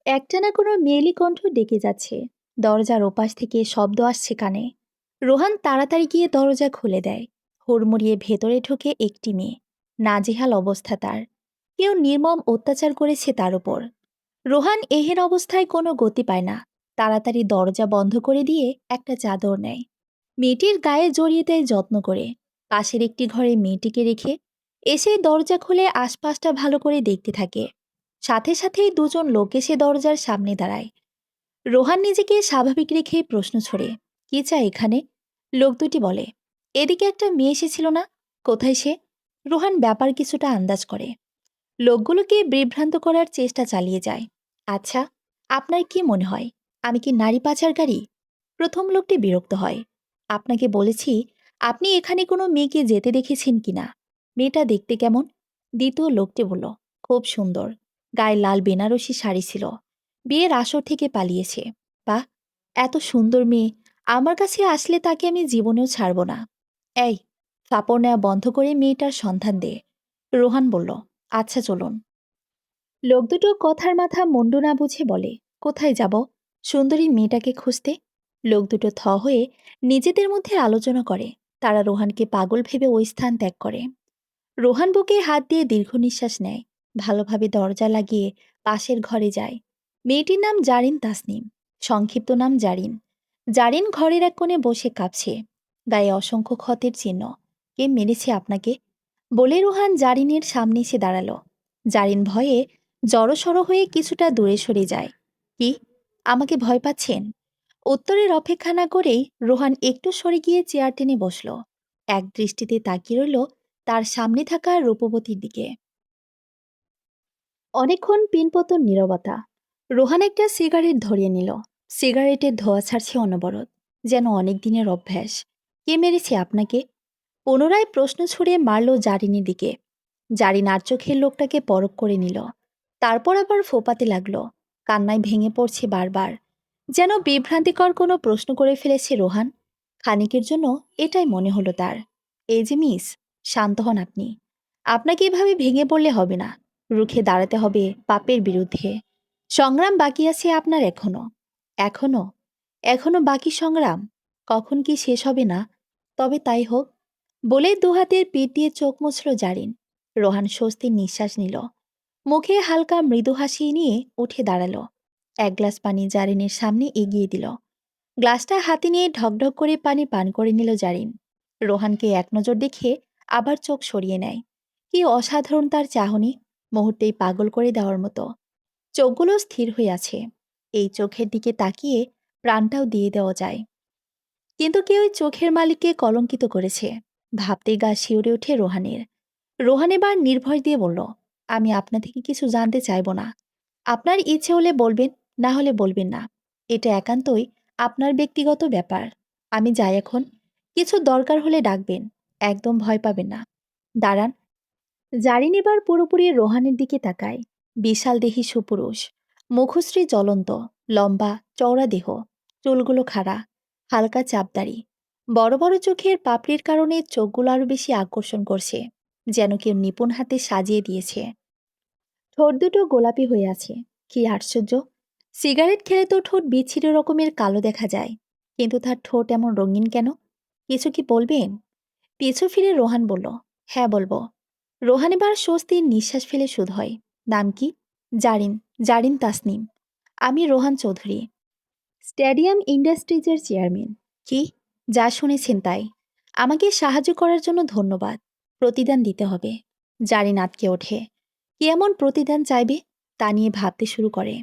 একটানা কোনো মেয়েলি কণ্ঠ ডেকে যাচ্ছে। দরজার ওপাশ থেকে শব্দ আসছে কানে। রোহান তাড়াতাড়ি গিয়ে দরজা খুলে দেয়। হুড়মুড়িয়ে ভেতরে ঢুকে একটি মেয়ে। নাজেহাল অবস্থা তার। কেউ নির্মম অত্যাচার করেছে তার উপর। রোহান এহেন অবস্থায় কোনো গতি পায় না। তাড়াতাড়ি দরজা বন্ধ করে দিয়ে একটা চাদর নেয়। মেয়েটির গায়ে জড়িয়ে দেয় যত্ন করে। পাশের একটি ঘরে মেয়েটিকে রেখে এসে দরজা খুলে আশপাশটা ভালো করে দেখতে থাকে। সাথে সাথেই দুজন লোক এসে দরজার সামনে দাঁড়ায়। রোহান নিজেকে স্বাভাবিক রেখে প্রশ্ন ছড়ে, কি চায় এখানে? লোক দুটি বলে, এদিকে একটা মেয়ে এসেছিল না, কোথায় সে? রোহান ব্যাপার কিছুটা আন্দাজ করে। লোকগুলোকে বিভ্রান্ত করার চেষ্টা চালিয়ে যায়। আচ্ছা, আপনার কি মনে হয় আমি কি নারী পাচারকারী? প্রথম লোকটি বিরক্ত হয়। আপনাকে বলেছি আপনি এখানে কোনো মেয়েকে যেতে দেখেছেন কিনা। মেয়েটা দেখতে কেমন? দ্বিতীয় লোকটি বলল, খুব সুন্দর। গায়ে লাল বেনারসি শাড়ি ছিল। বিয়ের আসর থেকে পালিয়েছে। বাহ, এত সুন্দর মেয়ে আমার কাছে আসলে তাকে আমি জীবনেও ছাড়ব না। এই, ফাপড় নেওয়া বন্ধ করে মেয়েটার সন্ধান দে। রোহান বলল, আচ্ছা চলুন। লোক দুটো কথার মাথা মুন্ডু না বুঝে বলে, কোথায় যাব? সুন্দরী মেয়েটাকে খুঁজতে। লোক দুটো থ হয়ে নিজেদের মধ্যে আলোচনা করে। তারা রোহানকে পাগল ভেবে ওই স্থান ত্যাগ করে। রোহান বুকে হাত দিয়ে দীর্ঘ নিঃশ্বাস নেয়। ভালোভাবে দরজা লাগিয়ে পাশের ঘরে যায়। মেয়েটির নাম জারিন তাসনিম। সংক্ষিপ্ত নাম জারিন। জারিন ঘরের এক কোণে বসে কাঁপছে। গায়ে অসংখ্য ক্ষতের চিহ্ন। কে মেরেছে আপনাকে? বলে রোহান জারিনের সামনে এসে দাঁড়ালো। জারিন ভয়ে জড়সড় হয়ে কিছুটা দূরে সরে যায়। কি? আমাকে ভয় পাচ্ছেন? উত্তরের অপেক্ষা না করেই রোহান একটু সরে গিয়ে চেয়ার টেনে বসল। এক দৃষ্টিতে তাকিয়ে রইল তার সামনে থাকা রূপবতীর দিকে। অনেকক্ষণ পিনপতন নীরবতা। রোহান একটা সিগারেট ধরিয়ে নিল। সিগারেটের ধোঁয়া ছাড়ছে অনবরত, যেন অনেক দিনের অভ্যাস। কে মেরেছে আপনাকে? পুনরায় প্রশ্ন ছুড়ে মারল জারিনের দিকে। জারিন আর চোখের লোকটাকে পরখ করে নিল। তারপর আবার ফোপাতে লাগলো। কান্নায় ভেঙে পড়ছে বারবার। যেন বিভ্রান্তিকর কোনো প্রশ্ন করে ফেলেছে রোহান। খানিকের জন্য এটাই মনে হলো তার। এই যে মিস, শান্ত হন আপনি। আপনাকে এভাবে ভেঙে পড়লে হবে না। রুখে দাঁড়াতে হবে পাপের বিরুদ্ধে। সংগ্রাম বাকি আছে আপনার এখনো। এখনো? এখনো বাকি সংগ্রাম? কখন কি শেষ হবে না? তবে তাই হোক। বলে দুহাতের পিঠ দিয়ে চোখ মুছল জারিন। রোহান স্বস্তির নিঃশ্বাস নিল। মুখে হালকা মৃদু হাসি নিয়ে উঠে দাঁড়ালো। এক গ্লাস পানি জারিনের সামনে এগিয়ে দিল। গ্লাসটা হাতে নিয়ে ঢকঢক করে পানি পান করে নিল জারিন। রোহানকে এক নজর দেখে আবার চোখ সরিয়ে নেয়। কি অসাধারণ তার চাহনি! মুহূর্তেই পাগল করে দেওয়ার মতো। চোখগুলো স্থির হয়ে আছে। এই চোখের দিকে তাকিয়ে প্রাণটাও দিয়ে দেওয়া যায়। কিন্তু কেউ ওই চোখের মালিককে কলঙ্কিত করেছে। ভাবতেই গা শিউরে ওঠে রোহানের। রোহান এবার নির্ভয় দিয়ে বলল, আমি আপনা থেকে কিছু জানতে চাইব না। আপনার ইচ্ছে হলে বলবেন, না হলে বলবেন না। এটা একান্তই আপনার ব্যক্তিগত ব্যাপার। আমি যাই এখন। কিছু দরকার হলে ডাকবেন। একদম ভয় পাবেন না। দাঁড়ান। জারিন এবার পুরোপুরি রোহানের দিকে তাকায়। বিশাল দেহী সুপুরুষ। মুখশ্রী জ্বলন্ত। লম্বা চওড়া দেহ। চুলগুলো খাড়া। হালকা চাপদারি। বড় বড় চোখের পাপড়ির কারণে চোখগুলো আরো বেশি আকর্ষণ করছে। যেন কেউ নিপুণ হাতে সাজিয়ে দিয়েছে। ঠোঁট দুটো গোলাপি হয়ে আছে। কি আশ্চর্য! সিগারেট খেলে তো ঠোঁট বিচ্ছিরি রকমের কালো দেখা যায়। কিন্তু তার ঠোঁট এমন রঙিন কেন? কিছু কি বলবেন? পিছু ফিরে রোহান বলল, হ্যাঁ বলবো। রোহান এবার স্বস্তির নিঃশ্বাস ফেলে শুধ হয়। নাম কি? জারিন। জারিন তাসনিম। আমি রোহান চৌধুরী। স্টেডিয়াম ইন্ডাস্ট্রিজের চেয়ারম্যান। কি? যা শুনেছেন তাই। আমাকে সাহায্য করার জন্য ধন্যবাদ। প্রতিদান দিতে হবে। জারিন আটকে ওঠে। কি এমন প্রতিদান চাইবে? তা নিয়ে ভাবতে শুরু করে।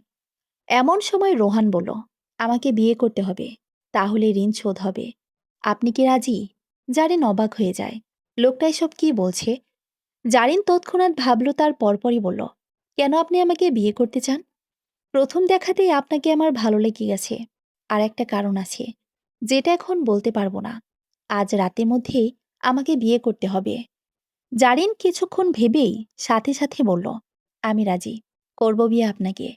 এমন সময় রোহান বলল, আমাকে বিয়ে করতে হবে। তাহলে ঋণ শোধ হবে। আপনি কি রাজি? জারিন অবাক হয়ে যায়। লোকটা এসব কি বলছে? জারিন তৎক্ষণাৎ ভাবল, তার পরপরই বলল, কেন আপনি আমাকে বিয়ে করতে চান? প্রথম দেখাতেই আপনাকে আমার ভালো লেগে গেছে। আর একটা কারণ আছে, যেটা এখন বলতে পারবো না। আজ রাতের মধ্যেই আমাকে বিয়ে করতে হবে। জারিন কিছুক্ষণ ভেবেই সাথে সাথে বলল, আমি রাজি। করব বিয়ে আপনাকে।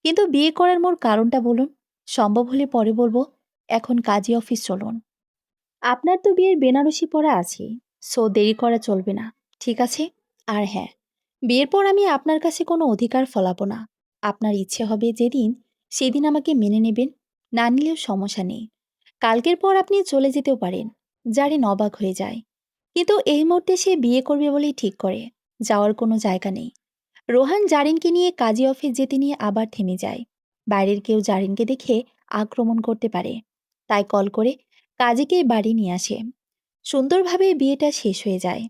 কিন্তু বিয়ে করার মোর কারণটা বলুন। সম্ভব হলে পরে বলবো। এখন কাজী অফিস চলুন। আপনার তো বিয়ের বেনারসি পরা আছে। সো দেরি করা চলবে না। ঠিক আছে? আর হ্যাঁ, বিয়ের পর আমি আপনার কাছে কোনো অধিকার ফলাবো না। আপনার ইচ্ছে হবে যেদিন, সেদিন আমাকে মেনে নেবেন, না নিলেও সমস্যা নেই। কালকের পর আপনি চলে যেতেও পারেন। জারিন অবাক হয়ে যায়। কিন্তু এই মুহূর্তে সে বিয়ে করবে বলেই ঠিক করে। যাওয়ার কোনো জায়গা নেই। রোহান জারিনকে নিয়ে কাজী অফিস যেতে নিয়ে আবার থেমে যায়। বাইরের কেউ জারিনকে দেখে আক্রমণ করতে পারে। তাই কল করে কাজীকে বাড়ি নিয়ে আসে। সুন্দরভাবে বিয়েটা শেষ হয়ে যায়।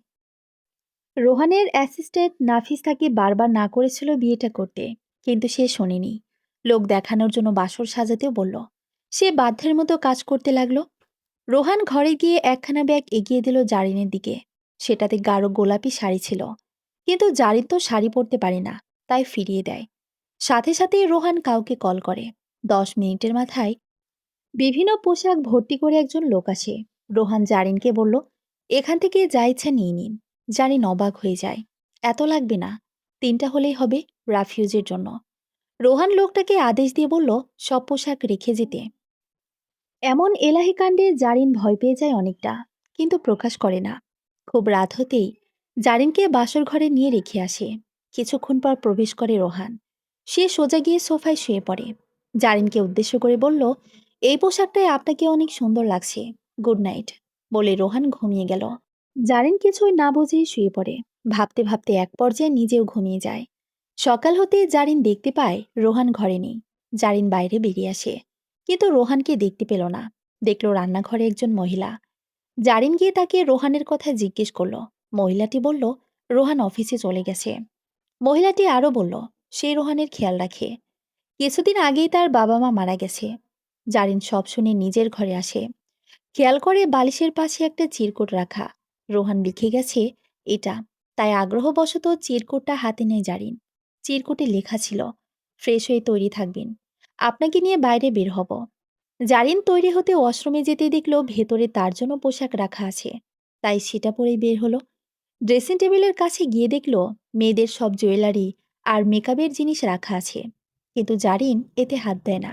রোহানের অ্যাসিস্ট্যান্ট নাফিস তাকে বারবার না করেছিল বিয়েটা করতে, কিন্তু সে শোনেনি। লোক দেখানোর জন্য বাসর সাজাতেও বলল। সে বাধ্যের মতো কাজ করতে লাগলো। রোহান ঘরে গিয়ে একখানা ব্যাগ এগিয়ে দিল জারিনের দিকে। সেটাতে গাঢ় গোলাপি শাড়ি ছিল, কিন্তু জারিন তো শাড়ি পরতে পারে না, তাই ফিরিয়ে দেয়। সাথে সাথে রোহান কাউকে কল করে। 10 মিনিটের মাথায় বিভিন্ন পোশাক ভর্তি করে একজন লোক আসে। রোহান জারিনকে বলল, এখান থেকে যা ইচ্ছা নিয়ে নিন। জারিন অবাক হয়ে যায়। এত লাগবে না, 3টা হলেই হবে, রাফিউজের জন্য। রোহান লোকটাকে আদেশ দিয়ে বলল সব পোশাক রেখে যেতে। এমন এলাহি কাণ্ডে জারিন ভয় পেয়ে যায় অনেকটা, কিন্তু প্রকাশ করে না। খুব রাত হতেই জারিনকে বাসর ঘরে নিয়ে রেখে আসে। কিছুক্ষণ পর প্রবেশ করে রোহান। সে সোজা গিয়ে সোফায় শুয়ে পড়ে। জারিনকে উদ্দেশ্য করে বলল, এই পোশাকটায় আপনাকে অনেক সুন্দর লাগছে। গুড নাইট, বলে রোহান ঘুমিয়ে গেল। জারিন কিছুই না বুঝেই শুয়ে পড়ে। ভাবতে ভাবতে এক পর্যায়ে নিজেও ঘুমিয়ে যায়। সকাল হতে জারিন দেখতে পায় রোহান ঘরে নেই। জারিন বাইরে বেরিয়ে আসে, কিন্তু রোহানকে দেখতে পেল না। দেখল রান্নাঘরে একজন মহিলা। জারিন গিয়ে তাকে রোহানের কথা জিজ্ঞেস করলো। মহিলাটি বলল, রোহান অফিসে চলে গেছে। মহিলাটি আরও বলল, সে রোহানের খেয়াল রাখে। কিছুদিন আগেই তার বাবা মা মারা গেছে। জারিন সব শুনে নিজের ঘরে আসে। খেয়াল করে বালিশের পাশে একটা চিরকুট রাখা। রোহান লিখে গেছে এটা। তাই আগ্রহবশত চিরকুটটা হাতে নেয় জারিন। চিরকুটে লেখা ছিল, ফ্রেশ হয়ে তৈরি থাকবেন, আপনাকে নিয়ে বাইরে বের হব। জারিন তৈরি হতে ওয়াশরুমে যেতে দেখল ভেতরে তার জন্য পোশাক রাখা আছে। তাই সেটা পরেই বের হলো। ড্রেসিং টেবিলের কাছে গিয়ে দেখল মেয়েদের সব জুয়েলারি আর মেকআপের জিনিস রাখা আছে, কিন্তু জারিন এতে হাত দেয় না।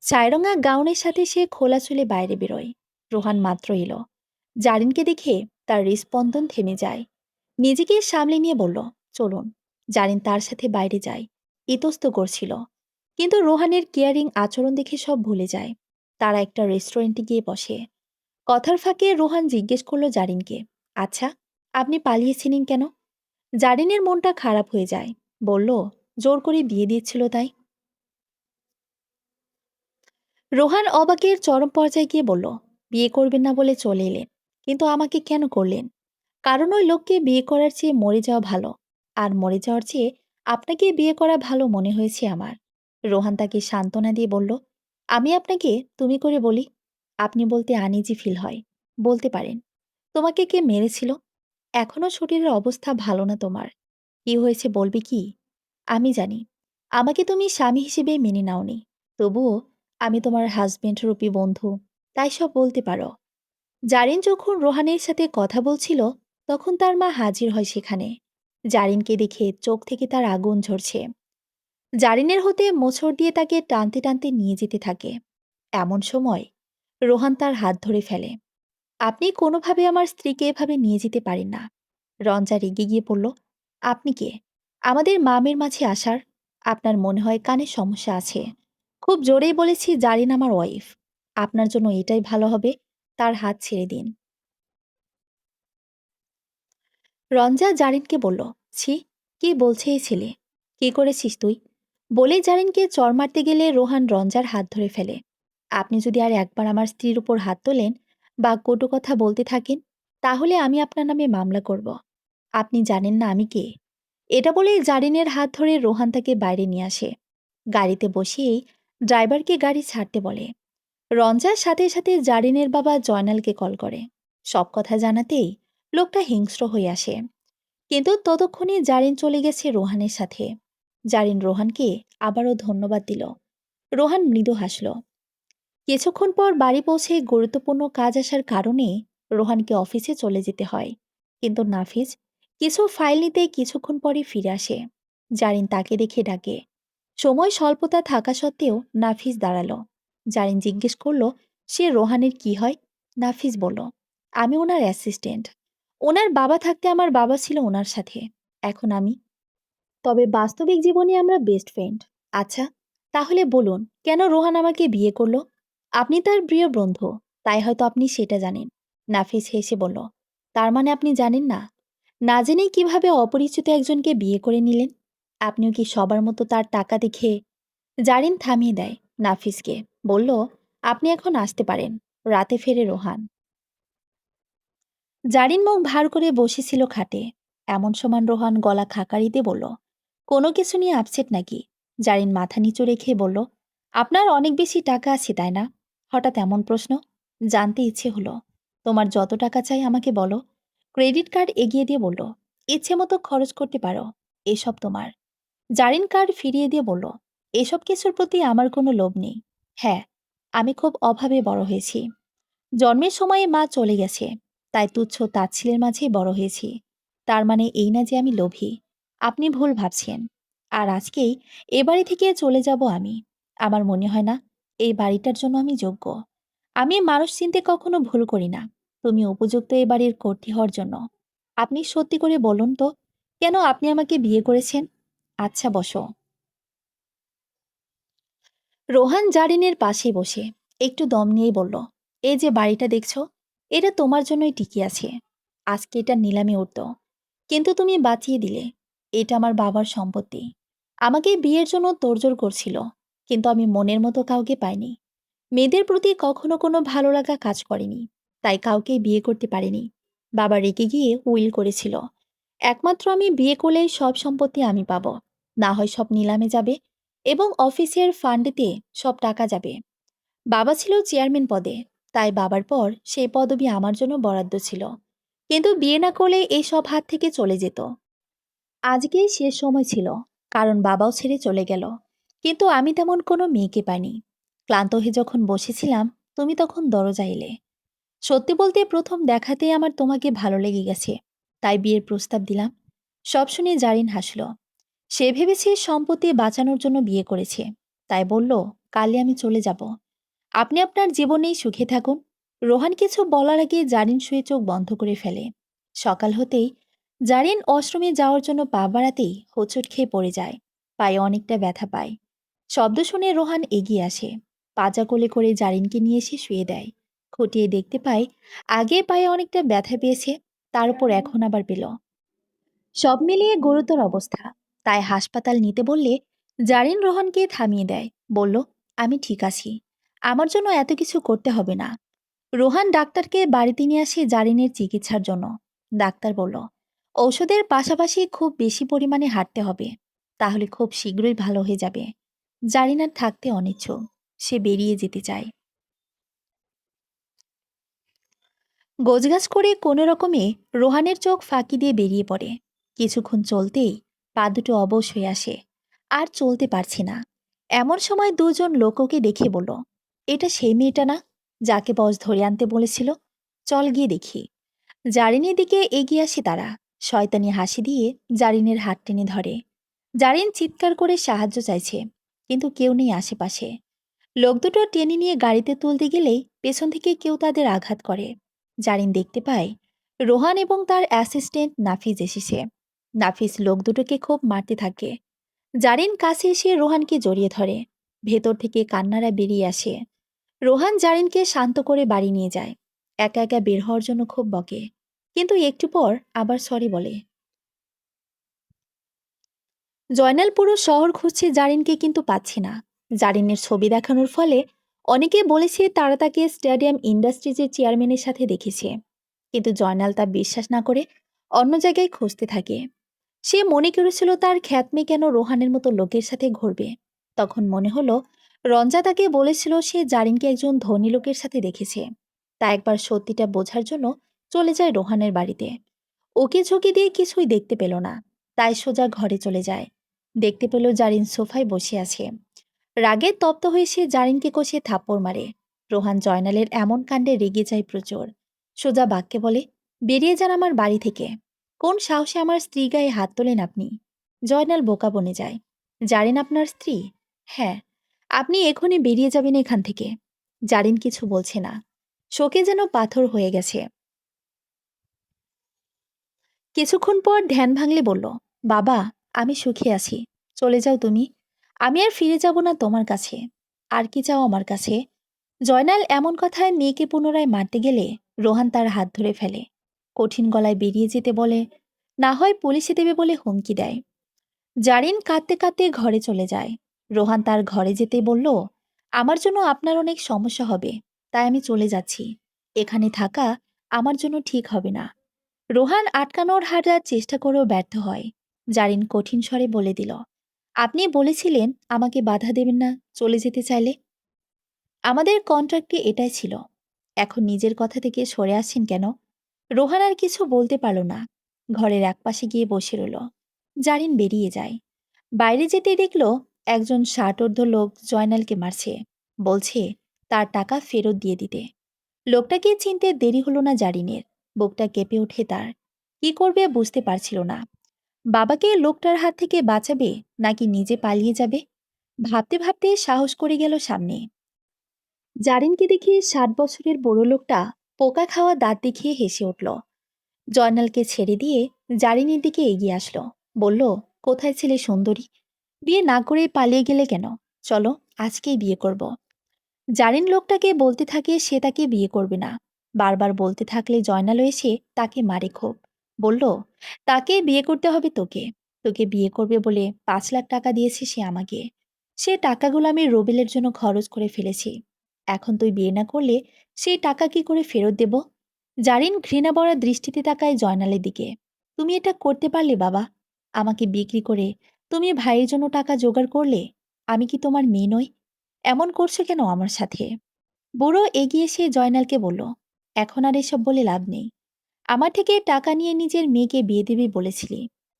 ছায়রঙা গাউনের সাথে সে খোলা চুলে বাইরে বেরোয়। রোহান মাত্র এলো। জারিনকে দেখে তার হৃস্পন্দন থেমে যায়। নিজেকে সামলে নিয়ে বলল, চলুন। জারিন তার সাথে বাইরে যায়। ইতস্ত করছিল, কিন্তু রোহানের কেয়ারিং আচরণ দেখে সব ভুলে যায়। তারা একটা রেস্টুরেন্টে গিয়ে বসে। কথার ফাঁকে রোহান জিজ্ঞেস করলো জারিনকে, আচ্ছা, আপনি পালিয়েছিলেন কেন? জারিনের মনটা খারাপ হয়ে যায়। বলল, জোর করে বিয়ে দিয়েছিল তাই। রোহান অবাকের চরম পর্যায়ে গিয়ে বলল, বিয়ে করবেন না বলে চলে এলেন, কিন্তু আমাকে কেন করলেন? কারণ ওই লোককে বিয়ে করার চেয়ে মরে যাওয়া ভালো। আর মরে যাওয়ার চেয়ে আপনাকে বিয়ে করা ভালো মনে হয়েছে আমার। রোহান তাকে সান্ত্বনা দিয়ে বলল, আমি আপনাকে তুমি করে বলি। আপনি বলতে আনইজি ফিল হয়। বলতে পারেন, তোমাকে কে মেরেছিল? এখনো শরীরের অবস্থা ভালো না তোমার। কি হয়েছে বলবে কি? আমি জানি আমাকে তুমি স্বামী হিসেবে মেনে নাওনি। তবুও আমি তোমার হাজবেন্ড রূপী বন্ধু, তাই সব বলতে পারো। জারিন যখন রোহানের সাথে কথা বলছিল, তখন তার মা হাজির হয় সেখানে। জারিনকে দেখে চোখ থেকে তার আগুন ঝরছে। জারিনের হতে মোচড় দিয়ে তাকে টানতে টানতে নিয়ে যেতে থাকে। এমন সময় রোহান তার হাত ধরে ফেলে। আপনি কোনোভাবে আমার স্ত্রীকে এভাবে নিয়ে যেতে পারেন না। রঞ্জা রেগে গিয়ে বলল, আপনি কে আমাদের মামের মাঝে আসার? আপনার মনে হয় কানে সমস্যা আছে। খুব জোরেই বলেছি জারিন আমার ওয়াইফ। আপনার জন্য এটাই ভালো হবে, তার হাত ছেড়ে দিন। রঞ্জা জারিনকে বলল, ছি, কি বলছে এই ছেলে? কি করেছিস তুই? বলেই জারিনকে চর মারতে গেলে রোহান রঞ্জার হাত ধরে ফেলে। আপনি যদি আর একবার আমার স্ত্রীর উপর হাত তোলেন বা কটু কথা বলতে থাকেন, তাহলে আমি আপনার নামে মামলা করব। আপনি জানেন না আমি কে? এটা বলে জারিনের হাত ধরে রোহান তাকে বাইরে নিয়ে আসে। গাড়িতে বসিয়েই ড্রাইভারকে গাড়ি ছাড়তে বলে। রঞ্জার সাথে সাথে জারিনের বাবা জয়নালকে কল করে। সব কথা জানাতেই লোকটা হিংস্র হয়ে আসে। কিন্তু ততক্ষণে জারিন চলে গেছে রোহানের সাথে। জারিন রোহানকে আবারও ধন্যবাদ দিল। রোহান মৃদু হাসল। কিছুক্ষণ পর বাড়ি পৌঁছে গুরুত্বপূর্ণ কাজ আসার কারণে রোহানকে অফিসে চলে যেতে হয়। কিন্তু নাফিজ কিছু ফাইল নিতে কিছুক্ষণ পরে ফিরে আসে। জারিন তাকে দেখে ডাকে। সময় স্বল্পতা থাকা সত্ত্বেও নাফিজ দাঁড়ালো। জারিন জিজ্ঞেস করল, সে রোহানের কি হয়? নাফিজ বলল, আমি ওনার অ্যাসিস্ট্যান্ট। ওনার বাবা থাকতে আমার বাবা ছিল ওনার সাথে, এখন আমি। তবে বাস্তবিক জীবনে আমরা বেস্ট ফ্রেন্ড। আচ্ছা, তাহলে বলুন কেন রোহান আমাকে বিয়ে করলো? আপনি তার প্রিয় বন্ধু, তাই হয়তো আপনি সেটা জানেন। নাফিস হেসে বলল, তার মানে আপনি জানেন না? না জেনেই কিভাবে অপরিচিত একজনকে বিয়ে করে নিলেন? আপনিও কি সবার মতো তার টাকা দেখে? জারিন থামিয়ে দেয় নাফিসকে, বলল, আপনি এখন আসতে পারেন। রাতে ফেরে রোহান। জারিন মুখ ভার করে বসেছিল খাটে। এমন সময় রোহান গলা খাকারিতে বলল, কোনো কিছু নিয়ে আপসেট নাকি? জারিন মাথা নিচু রেখে বলল, আপনার অনেক বেশি টাকা আছে তাই না? হঠাৎ এমন প্রশ্ন? জানতে ইচ্ছে হলো। তোমার যত টাকা চাই আমাকে বলো। ক্রেডিট কার্ড এগিয়ে দিয়ে বলল, ইচ্ছে মতো খরচ করতে পারো। এসব তোমার। জারিন কার্ড ফিরিয়ে দিয়ে বলল, এসব কিছুর প্রতি আমার কোনো লোভ নেই। হ্যাঁ, আমি খুব অভাবে বড় হয়েছি। জন্মের সময়ে মা চলে গেছে, তাই তুচ্ছ তাচ্ছিলের মাঝেই বড় হয়েছি। তার মানে এই না যে আমি লোভী। আপনি ভুল ভাবছেন। আর আজকেই এ বাড়ি থেকে চলে যাব আমি। আমার মনে হয় না এই বাড়িটার জন্য আমি যোগ্য। আমি মানুষ চিনতে কখনো ভুল করি না। তুমি উপযুক্ত এ বাড়ির কর্ত্রী হওয়ার জন্য। আপনি সত্যি করে বলুন তো, কেন আপনি আমাকে বিয়ে করেছেন? আচ্ছা, বসো। রোহান জারিনের পাশে বসে একটু দম নিয়েই বলল, এই যে বাড়িটা দেখছো, এটা তোমার জন্যই টিকে আছে। আজকে এটা নিলামে উঠত, কিন্তু তুমি বাঁচিয়ে দিলে। এটা আমার বাবার সম্পত্তি। আমাকে বিয়ের জন্য তোড়জোড় করছিল, কিন্তু আমি মনের মতো কাউকে পাইনি। মেয়েদের প্রতি কখনো কোনো ভালো লাগা কাজ করেনি, তাই কাউকেই বিয়ে করতে পারিনি। বাবা রেগে গিয়ে উইল করেছিল, একমাত্র আমি বিয়ে করলেই সব সম্পত্তি আমি পাবো, না হয় সব নিলামে যাবে এবং অফিসের ফান্ডেতে সব টাকা যাবে। বাবা ছিল চেয়ারম্যান পদে, তাই বাবার পর সেই পদবি আমার জন্য বরাদ্দ ছিল। কিন্তু বিয়ে না করলে এই সব হাত থেকে চলে যেত। আজকেই শেষ সময় ছিল, কারণ বাবাও ছেড়ে চলে গেল। কিন্তু আমি তেমন কোনো মেয়েকে পাইনি। ক্লান্ত হয়ে যখন বসেছিলাম, তুমি তখন দরজা এলে। সত্যি বলতে প্রথম দেখাতেই আমার তোমাকে ভালো লেগে গেছে, তাই বিয়ের প্রস্তাব দিলাম। সব শুনে জারিন হাসল। সে ভেবেছে সম্পত্তি বাঁচানোর জন্য বিয়ে করেছে, তাই বলল, কালই আমি চলে যাব। আপনি আপনার জীবনেই সুখে থাকুন। রোহান কিছু বলার আগে জারিন শুয়ে চোখ বন্ধ করে ফেলে। সকাল হতেই জারিন ওয়াশরুমে যাওয়ার জন্য পা বাড়াতেই হোঁচট খেয়ে পড়ে যায়। পায়ে অনেকটা ব্যথা পায়। শব্দ শুনে রোহান এগিয়ে আসে। পাজা কোলে করে জারিনকে নিয়ে এসে শুয়ে দেয়। খুঁটিয়ে দেখতে পায় আগে পায়ে অনেকটা ব্যথা পেয়েছে, তার উপর এখন আবার পেল। সব মিলিয়ে গুরুতর অবস্থা, তাই হাসপাতাল নিতে বললে জারিন রোহনকে থামিয়ে দেয়, বলল, আমি ঠিক আছি। আমার জন্য এত কিছু করতে হবে না। রোহান ডাক্তারকে বাড়িতে নিয়ে আসে জারিনের চিকিৎসার জন্য। ডাক্তার বলল, ঔষধের পাশাপাশি খুব বেশি পরিমাণে হাঁটতে হবে, তাহলে খুব শীঘ্রই ভালো হয়ে যাবে। জারিন আর থাকতে অনিচ্ছুক, সে বেরিয়ে যেতে চায়। গোছগাছ করে কোনো রকমে রোহানের চোখ ফাঁকি দিয়ে বেরিয়ে পড়ে। কিছুক্ষণ চলতেই পা দুটো অবশ হয়ে আসে, আর চলতে পারছে না। এমন সময় দুজন লোক ওকে দেখে বলল, এটা সেই মেয়েটা না, যাকে বস ধরে আনতে বলেছিল? চল গিয়ে দেখি। জারিনের দিকে এগিয়ে আসে তারা। শয়তানি হাসি দিয়ে জারিনের হাত টেনে ধরে। জারিন চিৎকার করে সাহায্য চাইছে, কিন্তু কেউ নেই আশেপাশে। লোক দুটো টেনে নিয়ে গাড়িতে তুলতে গেলেই পেছন থেকে কেউ তাদের আঘাত করে। জারিন দেখতে পায় রোহান এবং তার অ্যাসিস্ট্যান্ট নাফিস এসেছে। নাফিস লোক দুটোকে খুব মারতে থাকে। জারিন কাছে এসে রোহানকে জড়িয়ে ধরে। ভেতর থেকে কান্নারা বেরিয়ে আসে। রোহান জারিনকে শান্ত করে বাড়ি নিয়ে যায়। একা একা বের হওয়ার জন্য খুব বকে, কিন্তু একটু পর আবার সরি বলে। জয়নাল পুরো শহর খুঁজছে জারিনকে, কিন্তু পাচ্ছে না। জারিনের ছবি দেখানোর ফলে অনেকে বলেছে তারা তাকে স্টেডিয়াম ইন্ডাস্ট্রিজের চেয়ারম্যানের সাথে দেখেছে। কিন্তু জয়নাল তা বিশ্বাস না করে অন্য জায়গায় খুঁজতে থাকে। সে মনে করেছিল তার খ্যাতমে কেন রোহানের মতো লোকের সাথে ঘুরবে। তখন মনে হলো রঞ্জা তাকে বলেছিল সে জারিনকে একজন ধনী লোকের সাথে দেখেছে। তা একবার সত্যিটা বোঝার জন্য চলে যায় রোহানের বাড়িতে। ওকে ঝুঁকি দিয়ে কিছুই দেখতে পেল না, তাই সোজা ঘরে চলে যায়। দেখতে পেল জারিন সোফায় বসে আছে। রাগে তপ্ত হয়ে সে জারিনকে কষিয়ে থাপ্পড় মারে। রোহান জয়নালের এমন কাণ্ডে রেগে যায় প্রচুর। সোজা বাক্যে বলে, বেরিয়ে যান আমার বাড়ি থেকে। কোন সাহসে আমার স্ত্রী গায়ে হাত তোলেন আপনি? জয়নাল বোকা বনে যায়। জারিন আপনার স্ত্রী? হ্যাঁ। আপনি এখনই বেরিয়ে যাবেন এখান থেকে। জারিন কিছু বলছে না, শোকে যেন পাথর হয়ে গেছে। কিছুক্ষণ পর ধ্যান ভাঙলে বলল, বাবা, আমি সুখে আছি। চলে যাও তুমি। আমি আর ফিরে যাব না তোমার কাছে। আর কি চাও আমার কাছে? জয়নাল এমন কথায় মেয়েকে পুনরায় মারতে গেলে রোহান তার হাত ধরে ফেলে। কঠিন গলায় বেরিয়ে যেতে বলে, না হয় পুলিশে দেবে বলে হুমকি দেয়। জারিন কাঁদতে কাঁদতে ঘরে চলে যায়। রোহান তার ঘরে যেতেই বলল, আমার জন্য আপনার অনেক সমস্যা হবে, তাই আমি চলে যাচ্ছি। এখানে থাকা আমার জন্য ঠিক হবে না। রোহান আটকানোর হাজার চেষ্টা করেও ব্যর্থ হয়। জারিন কঠিন স্বরে বলে দিল, আপনি বলেছিলেন আমাকে বাধা দেবেন না চলে যেতে চাইলে। আমাদের কন্ট্রাক্টে এটাই ছিল। এখন নিজের কথা থেকে সরে আসছেন কেন? রোহান আর কিছু বলতে পারল না। ঘরের একপাশে গিয়ে বসে রইল। জারিন বেরিয়ে যায়। বাইরে যেতেই দেখল একজন ষাটোর্ধ্ব লোক জয়নালকে মারছে। বলছে তার টাকা ফেরত দিয়ে দিতে। লোকটাকে চিনতে দেরি হলো না জারিনের। বুকটা কেঁপে ওঠে তার। কি করবে বুঝতে পারছিল না। বাবাকে লোকটার হাত থেকে বাঁচাবে নাকি নিজে পালিয়ে যাবে? ভাবতে ভাবতে সাহস করে গেল সামনে। জারিনকে দেখে 60 বছরের বড় লোকটা পোকা খাওয়া দাঁত দেখিয়ে হেসে উঠল। জয়নালকে ছেড়ে দিয়ে জারিনের দিকে এগিয়ে আসলো। বলল, কোথায় ছিলে সুন্দরী? বিয়ে না করে পালিয়ে গেলে কেন? চলো, আজকেই বিয়ে করব। জারিন লোকটাকে বলতে থাকে সে তাকে বিয়ে করবে না। বারবার বলতে থাকলে জয়নালও এসে তাকে মারে খুব। বলল, তাকে বিয়ে করতে হবে তোকে। তোকে বিয়ে করবে বলে 5 লাখ টাকা দিয়েছে সে আমাকে। সে টাকাগুলো আমি রুবেলের জন্য খরচ করে ফেলেছি। এখন তুই বিয়ে না করলে সেই টাকা কি করে ফেরত দেব? জারিন ঘৃণা ভরা দৃষ্টিতে তাকায় জয়নালের দিকে। তুমি এটা করতে পারলে বাবা? আমাকে বিক্রি করে তুমি ভাইয়ের জন্য টাকা জোগাড় করলে? আমি কি তোমার মেয়ে নই? এমন করছো কেন আমার সাথে? বুড়ো এগিয়ে এসে জয়নালকে বলল, এখন আর এসব বলে লাভ নেই। আমার থেকে টাকা নিয়ে নিজের মেয়েকে বিয়ে দিবি বলেছিলি।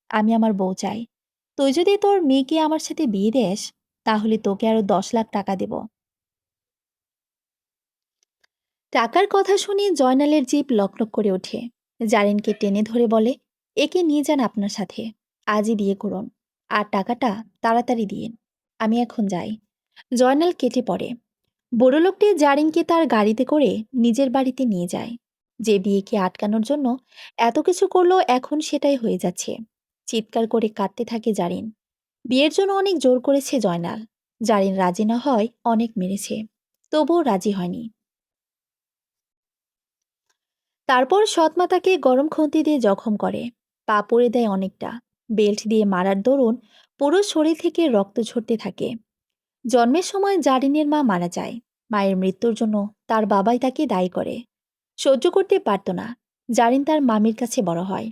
আমি আমার বউ চাই। তুই যদি তোর মেয়েকে আমার সাথে বিয়ে দেস, তাহলে তোকে আরো 10 লাখ টাকা দেব। টাকার কথা শুনে জয়নালের জিভ লকলক করে ওঠে। জারিনকে টেনে ধরে বলে, একে নিয়ে যান আপনার সাথে। আজই বিয়ে করুন। আর টাকাটা তাড়াতাড়ি দিন। আমি এখন যাই। জয়নাল কেটে পড়ে। বড় লোকটি জারিনকে তার গাড়িতে করে নিজের বাড়িতে নিয়ে যায়। যে বিয়েকে আটকানোর জন্য এত কিছু করলো, এখন সেটাই হয়ে যাচ্ছে। চিৎকার করে কাঁদতে থাকে জারিন। বিয়ের জন্য অনেক জোর করেছে জয়নাল। জারিন রাজি না হয় অনেক মেরেছে, তবুও রাজি হয়নি। তারপর সৎমা তাকে গরম খুন্তি দিয়ে জখম করে। পা পড়ে দেয় অনেকটা। বেল্ট দিয়ে মারার দরুন পুরো শরীর থেকে রক্ত ঝরতে থাকে। জন্মের সময় জারিনের মা মারা যায়। মায়ের মৃত্যুর জন্য তার বাবাই তাকে দায়ী করে। সহ্য করতে পারত না। জারিন তার মামির কাছে বড় হয়।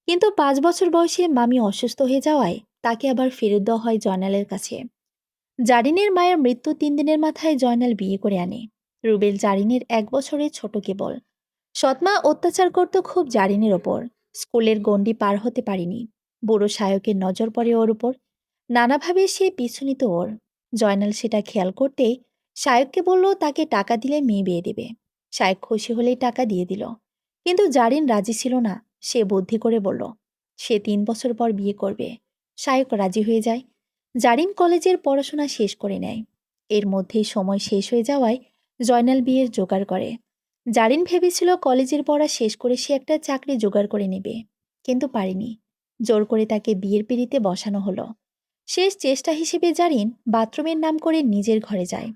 কিন্তু 5 বছর বয়সে মামি অসুস্থ হয়ে যাওয়ায় তাকে আবার ফেরত দেওয়া হয় জয়নালের কাছে। জারিনের মায়ের মৃত্যু 3 দিনের মাথায় জয়নাল বিয়ে করে আনে। রুবেল জারিনের 1 বছরের ছোট কেবল। সৎমা অত্যাচার করত খুব জারিনের ওপর। স্কুলের গণ্ডি পার হতে পারেনি। বুড়ো সায়কের নজর পড়ে ওর উপর। নানাভাবে সে পিছু নিত ওর। জয়নাল সেটা খেয়াল করতেই সায়ককে বলল তাকে টাকা দিলে মেয়ে বিয়ে দেবে। সায়ক খুশি হলেই টাকা দিয়ে দিল। কিন্তু জারিন রাজি ছিল না। সে বুদ্ধি করে বলল সে 3 বছর পর বিয়ে করবে। সায়ক রাজি হয়ে যায়। জারিন কলেজের পড়াশোনা শেষ করে নেয়। এর মধ্যেই সময় শেষ হয়ে যাওয়ায় জয়নাল বিয়ের জোগাড় করে। জারিন ভেবেছিল কলেজের পড়া শেষ করে সে একটা চাকরি জোগাড় করে নেবে, কিন্তু পারেনি। জোর করে তাকে বিয়ের পিঁড়িতে বসানো হলো। শেষ চেষ্টা হিসেবে জারিন বাথরুমের নাম করে নিজের ঘরে যায়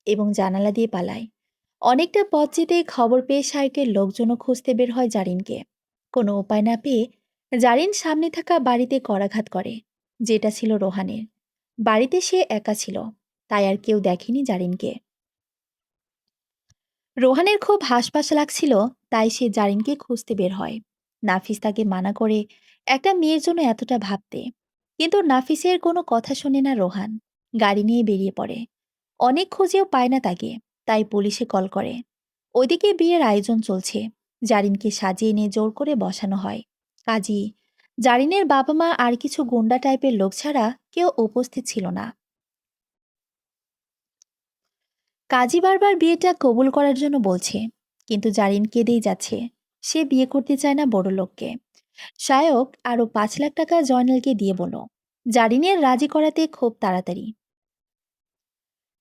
এবং জানালা দিয়ে পালায়। অনেকটা পথ যেতে খবর পেয়ে সাইকের লোকজনও খুঁজতে বের হয় জারিনকে। কোনো উপায় না পেয়ে জারিন সামনে থাকা বাড়িতে করাঘাত করে, যেটা ছিল রোহানের। বাড়িতে সে একা ছিল, তাই আর কেউ দেখেনি জারিনকে। রোহানের খুব হাসপাস লাগছিল, তাই সে জারিনকে খুঁজতে বের হয়। নাফিস তাকে মানা করে একটা মেয়ের জন্য এতটা ভাবতে। কিন্তু নাফিসের কোনো কথা শোনে না রোহান। গাড়ি নিয়ে বেরিয়ে পড়ে। অনেক খুঁজেও পায় না তাকে, তাই পুলিশে কল করে। ওইদিকে বিয়ের আয়োজন চলছে। জারিনকে সাজিয়ে এনে জোর করে বসানো হয়। কাজী, জারিনের বাবা মা আর কিছু গুন্ডা টাইপের লোক ছাড়া কেউ উপস্থিত ছিল না। কাজী বারবার বিয়েটা কবুল করার জন্য বলছে, কিন্তু জারিন কেঁদেই যাচ্ছে। সে বিয়ে করতে চায় না বড় লোককে। শায়ক আরও 5 লাখ টাকা জয়নালকে দিয়ে বলল জারিনের রাজি করাতে খুব তাড়াতাড়ি।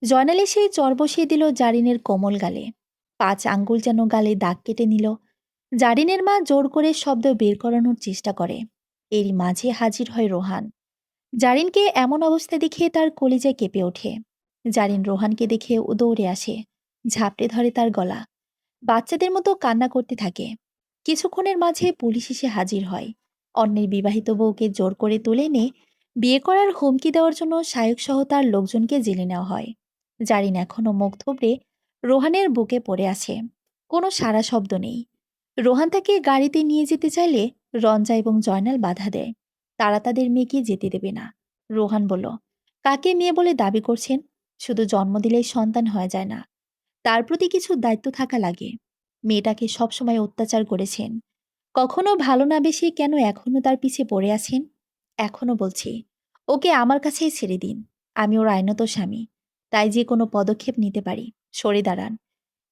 জয়নালে সেই চর বসিয়ে দিল জারিনের কোমল গালে। 5 আঙ্গুল যেন গালে দাগ কেটে নিল। জারিনের মা জোর করে শব্দ বের করানোর চেষ্টা করে। এরই মাঝে হাজির হয় রোহান। জারিনকে এমন অবস্থা দেখে তার কলিজায় কেঁপে ওঠে। জারিন রোহানকে দেখে ও দৌড়ে আসে, ঝাপটে ধরে তার গলা, বাচ্চাদের মতো কান্না করতে থাকে। কিছুক্ষণের মাঝে পুলিশ এসে হাজির হয়। অন্যের বিবাহিত বউকে জোর করে তুলে এনে বিয়ে করার হুমকি দেওয়ার জন্য শায়ক সহ তার লোকজনকে জেলে নেওয়া হয়। জারিন এখনো মুখ থুবড়ে রোহানের বুকে পড়ে আছে, কোনো সারা শব্দ নেই। রোহান তাকে গাড়িতে নিয়ে যেতে চাইলে রঞ্জা এবং জয়নাল বাধা দেয়। তারা তাদের মেয়েকে যেতে দেবে না। রোহান বলল, কাকে মেয়ে বলে দাবি করছেন? শুধু জন্ম দিলেই সন্তান হয়ে যায় না, তার প্রতি কিছু দায়িত্ব থাকা লাগে। মেয়েটাকে সবসময় অত্যাচার করেছেন, কখনো ভালো না বেশি কেন এখনো তার পিছে পড়ে আছেন? এখনো বলছি, ওকে আমার কাছেই ছেড়ে দিন। আমি ওর আইনত স্বামী, তাই যে কোনো পদক্ষেপ নিতে পারি। সরে দাঁড়ান।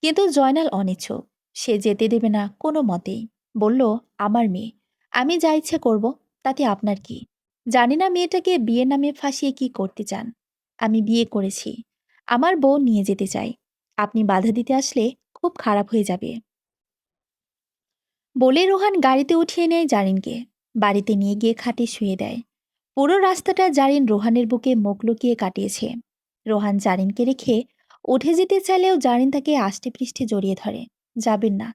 কিন্তু জয়নাল অনিচ্ছুক। সে যেতে দেবে না কোনো মতেই। বলল, আমার মেয়ে, আমি যা ইচ্ছে করব, তাতে আপনার কি? জানি না মেয়েটাকে বিয়ে নামে ফাঁসিয়ে কি করতে চান। আমি বিয়ে করেছি, আমার বউ নিয়ে যেতে চাই। আপনি বাধা দিতে আসলে খুব খারাপ হয়ে যাবে। বলে রোহান গাড়িতে উঠিয়ে নেয় জারিনকে। বাড়িতে নিয়ে গিয়ে খাটে শুয়ে দেয়। পুরো রাস্তাটা জারিন রোহানের বুকে মুখ লুকিয়ে কাটিয়েছে। রোহান জারিনকে রেখে উঠে যেতে চাইলেও জারিন তাকে আষ্টে পৃষ্ঠে জড়িয়ে ধরে। যাবেন না,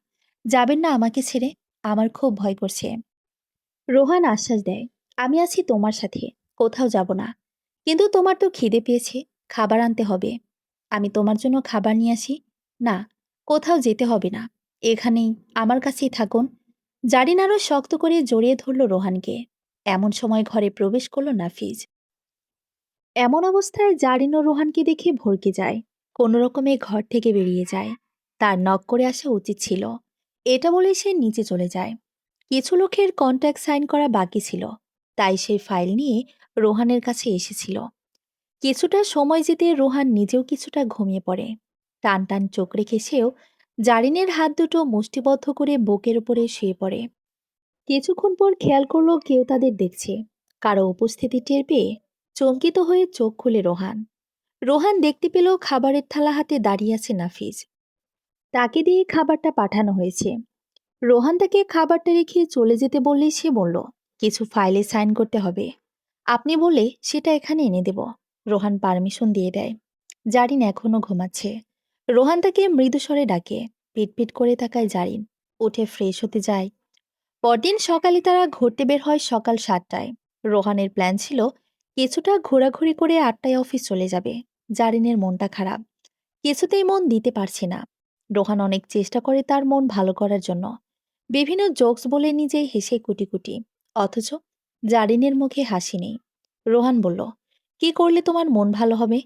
যাবেন না আমাকে ছেড়ে, আমার খুব ভয় করছে। রোহান আশ্বাস দেয়, আমি আছি তোমার সাথে, কোথাও যাব না। কিন্তু তোমার তো খিদে পেয়েছে, খাবার আনতে হবে। আমি তোমার জন্য খাবার নিয়ে আসি। না, কোথাও যেতে হবে না, এখানেই আমার কাছেই থাকুন। জারিন আরও শক্ত করে জড়িয়ে ধরল রোহানকে। এমন সময় ঘরে প্রবেশ করল নাফিজ। এমন অবস্থায় জারিন ও রোহানকে দেখে ভড়কে যায়। কোনো রকমে ঘর থেকে বেরিয়ে যায়। তার নক করে আসা উচিত ছিল। এটা বলে সে নিচে চলে যায়। কিছু লোকের কন্ট্যাক্ট সাইন করা বাকি ছিল, তাই সেই ফাইল নিয়ে রোহানের কাছে এসেছিল। কিছুটা সময় যেতে রোহান নিজেও কিছুটা ঘুমিয়ে পড়ে। টান টান চোখ রেখে সেও জারিনের হাত দুটো মুষ্টিবদ্ধ করে বুকের উপরে শুয়ে পড়ে। কিছুক্ষণ পর খেয়াল করলো কেউ তাদের দেখছে। কারো উপস্থিতি টের পেয়ে চমকিত হয়ে চোখ খুলে রোহান। রোহান দেখতে পেল খাবারের থালা হাতে দাঁড়িয়ে আছে নাফিজ। তাকে দিয়ে খাবারটা পাঠানো হয়েছে। রোহান তাকে খাবারটা রেখে চলে যেতে বললেই সে বলল, কিছু ফাইলে সাইন করতে হবে। আপনি বলে সেটা এখানে এনে দেব। রোহান পারমিশন দিয়ে দেয়। জারিন এখনো ঘুমাচ্ছে। রোহান তাকে মৃদুস্বরে ডাকে। পিটপিট করে তাকায় জারিন। উঠে ফ্রেশ হতে যায়। পরদিন সকালে তারা ঘুরতে বের হয় সকাল 7টায়। রোহানের প্ল্যান ছিল কিছুটা ঘোরাঘুরি করে 8টায় অফিস চলে যাবে। জারিনের মনটা খারাপ, কিছুতেই মন দিতে পারছে না। রোহান অনেক চেষ্টা করে তার মন ভালো করার জন্য, বিভিন্ন জোকস বলে নিজেই হেসে কুটি কুটি। অথচ জারিনের মুখে হাসি নেই। রোহান বলল, কি করলে তোমার মন ভালো হবে?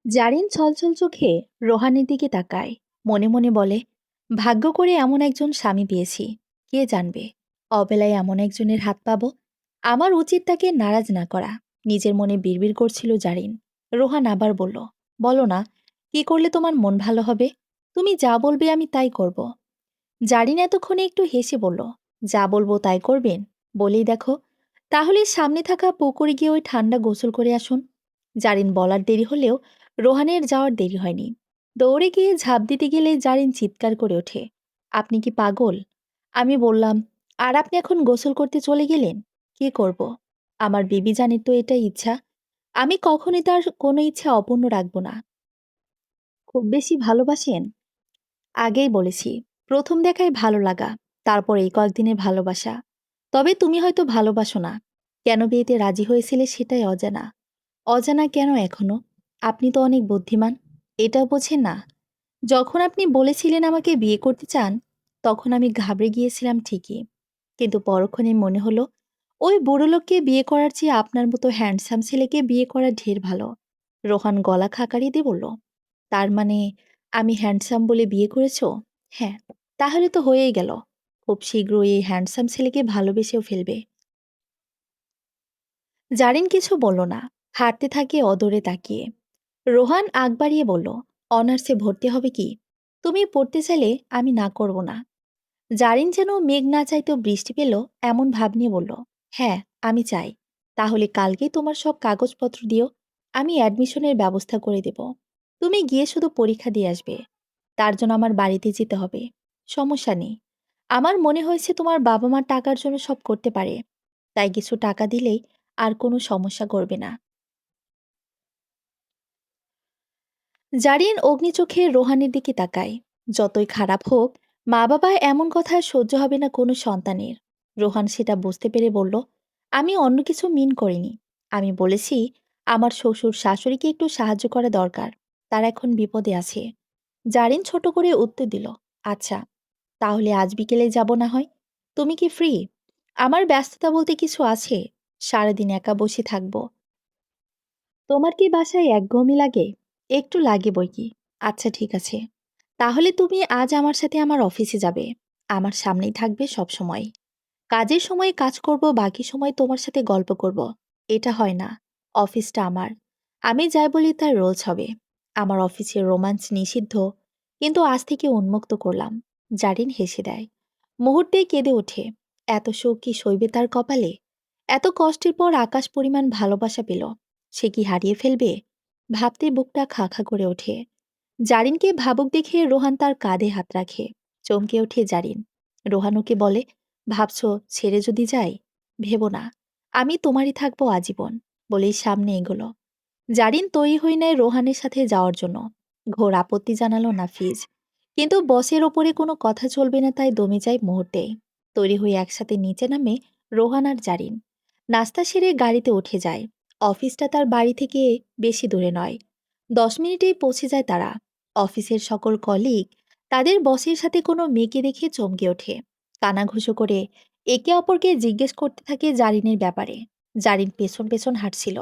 জারিন ছলছল চোখে রোহানের দিকে তাকায়। মনে মনে বলে, ভাগ্য করে এমন একজন স্বামী পেয়েছি। কে জানবে অবেলায় এমন একজনের হাত পাবো। আমার উচিত তাকে নারাজ না করা। নিজের মনে বিড়বিড় করছিল জারিন। রোহান আবার বলল, বলো না, কি করলে তোমার মন ভালো হবে? তুমি যা বলবে আমি তাই করব। জারিন এতক্ষণে একটু হেসে বলল, যা বলবো তাই করবেন? বলেই দেখো। তাহলে সামনে থাকা পুকুরে গিয়ে ওই ঠান্ডা গোসল করে আসুন। জারিন বলার দেরি হলেও রোহানের যাওয়ার দেরি হয়নি। দৌড়ে গিয়ে ঝাঁপ দিতে গেলে জারিন চিৎকার করে ওঠে, আপনি কি পাগল? আমি বললাম, আর আপনি এখন গোসল করতে চলে গেলেন? কি করব? আমার বিবি জানের তো এটাই ইচ্ছা। আমি কখনই তার কোনো ইচ্ছা অপূর্ণ রাখব না। খুব বেশি ভালোবাসেন? আগেই বলেছি, প্রথম দেখায় ভালো লাগা, তারপর এই কয়েকদিনের ভালোবাসা। তবে তুমি হয়তো ভালোবাসো না। কেন বিয়েতে রাজি হয়েছিলে সেটাই অজানা। অজানা কেন এখনো? আপনি তো অনেক বুদ্ধিমান, এটাও বোঝেন না? যখন আপনি বলেছিলেন আমাকে বিয়ে করতে চান, তখন আমি ঘাবড়ে গিয়েছিলাম ঠিকই, কিন্তু পরক্ষণে মনে হলো ওই বুড়ো লোককে বিয়ে করার চেয়ে আপনার মতো হ্যান্ডসাম ছেলেকে বিয়ে করা ঢের ভালো। রোহান গলা খাকারি দিয়ে বলল, তার মানে আমি হ্যান্ডসাম বলে বিয়ে করেছো? হ্যাঁ, তাহলে তো হয়েই গেল। খুব শীঘ্রই এই হ্যান্ডসাম ছেলেকে ভালোবেসেও ফেলবে। জারিন কিছু বলল না, হাঁটতে থাকে অদূরে তাকিয়ে। রোহান আগ বাড়িয়ে বলল, অনার্সে ভর্তি হবে কি? তুমি পড়তে চাইলে আমি না করব না। জারিন যেন মেঘ না চাইতেও বৃষ্টি পেল এমন ভাব নিয়ে বলল, হ্যাঁ আমি চাই। তাহলে কালকেই তোমার সব কাগজপত্র দিও, আমি অ্যাডমিশনের ব্যবস্থা করে দেব। তুমি গিয়ে শুধু পরীক্ষা দিয়ে আসবে। তার জন্য আমার বাড়িতে যেতে হবে। সমস্যা নেই, আমার মনে হয়েছে তোমার বাবা মা টাকার জন্য সব করতে পারে, তাই কিছু টাকা দিলেই আর কোনো সমস্যা করবে না। জারিন অগ্নিচোখে রোহানের দিকে তাকায়। যতই খারাপ হোক, মা বাবা এমন কথা সহ্য হবে না কোনো সন্তানের। রোহান সেটা বুঝতে পেরে বলল, আমি অন্য কিছু মিন করিনি। আমি বলেছি আমার শ্বশুর শাশুড়িকে একটু সাহায্য করা দরকার, তারা এখন বিপদে আছে। জারিন ছোট করে উত্তর দিল, আচ্ছা, তাহলে আজ বিকেলে যাব না হয়? তুমি কি ফ্রি? আমার ব্যস্ততা বলতে কিছু আছে, সারাদিন একা বসে থাকবো। তোমার কি বাসায় একঘমি লাগে? একটু লাগে বই কি। আচ্ছা ঠিক আছে, তাহলে তুমি আজ আমার সাথে আমার অফিসে যাবে। আমার সামনেই থাকবে সব সময়। কাজের সময় কাজ করব, বাকি সময় তোমার সাথে গল্প করব। এটা হয় না। অফিসটা আমার। আমি যাই বলি তার রোলস হবে। আমার অফিসে রোমান্স নিষিদ্ধ, কিন্তু আজ থেকে উন্মুক্ত করলাম। জারিন হেসে দেয়। মুহূর্তেই কেঁদে ওঠে। এত সুখ কি সইবে তার কপালে? এত কষ্টের পর আকাশ পরিমাণ ভালোবাসা পেল, সে কি হারিয়ে ফেলবে? ভাবতে বুকটা খা খা করে ওঠে। জারিনকে ভাবুক দেখে রোহান তার কাঁধে হাত রাখে। চমকে ওঠে জারিন। রোহান ওকে বলে, ভাবছো ছেড়ে যদি যাই? ভেবো না, আমি তোমারই থাকবো আজীবন। বলেই সামনে এগোলো। জারিন তৈরি হয়ে নেয় রোহানের সাথে যাওয়ার জন্য। ঘোর আপত্তি জানালো নাফিজ, কিন্তু বসের ওপরে কোনো কথা চলবে না, তাই দমে যায় মুহূর্তেই। তৈরি হয়ে একসাথে নিচে নামে রোহান আর জারিন। নাস্তা সেরে গাড়িতে উঠে যায়। অফিসটা তার বাড়ি থেকে বেশি দূরে নয়, 10 মিনিটেই পৌঁছে যায় তারা। অফিসের সকল কলিগ তাদের বসের সাথে কোনো মেয়েকে দেখে চমকে ওঠে। কানাঘুষো করে একে অপরকে জিজ্ঞেস করতে থাকে জারিনের ব্যাপারে। জারিন পেছন পেছন হাঁটছিল।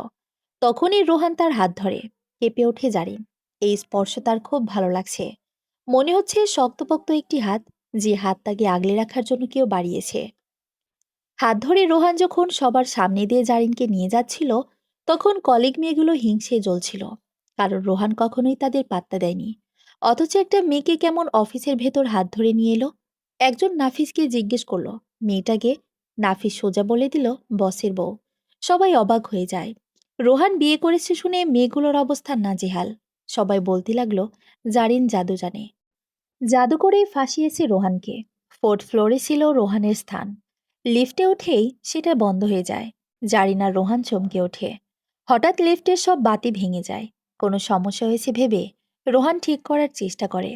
তখনই রোহান তার হাত ধরে। কেঁপে ওঠে জারিন। এই স্পর্শ তার খুব ভালো লাগছে। মনে হচ্ছে শক্তপোক্ত একটি হাত, যে হাত তাকে আগলে রাখার জন্য কেউ বাড়িয়েছে। হাত ধরে রোহান যখন সবার সামনে দিয়ে জারিনকে নিয়ে যাচ্ছিল, তখন কলিগ মেয়েগুলো হিংসে জ্বলছিল। কারণ রোহান কখনোই তাদের পাত্তা দেয়নি। অথচ একটা মেয়েকে কেমন অফিসের ভেতর হাত ধরে নিয়ে এলো। একজন নাফিসকে জিজ্ঞেস করলো, মেয়েটাকে? নাফিস সোজা বলে দিল, বসের বউ। সবাই অবাক হয়ে যায়। রোহান বিয়ে করেছে শুনে মেয়েগুলোর অবস্থা নাজেহাল। সবাই বলতে লাগলো, জারিন জাদু জানে। জাদু করেই ফাঁসিয়েছে রোহানকে। ফোর্থ ফ্লোরে ছিল রোহানের স্থান। লিফটে উঠেই সেটা বন্ধ হয়ে যায়। জারিনা রোহান চমকে ওঠে। হঠাৎ লিফটের সব বাতি ভেঙে যায়। কোনো সমস্যা হয়েছে ভেবে রোহান ঠিক করার চেষ্টা করে,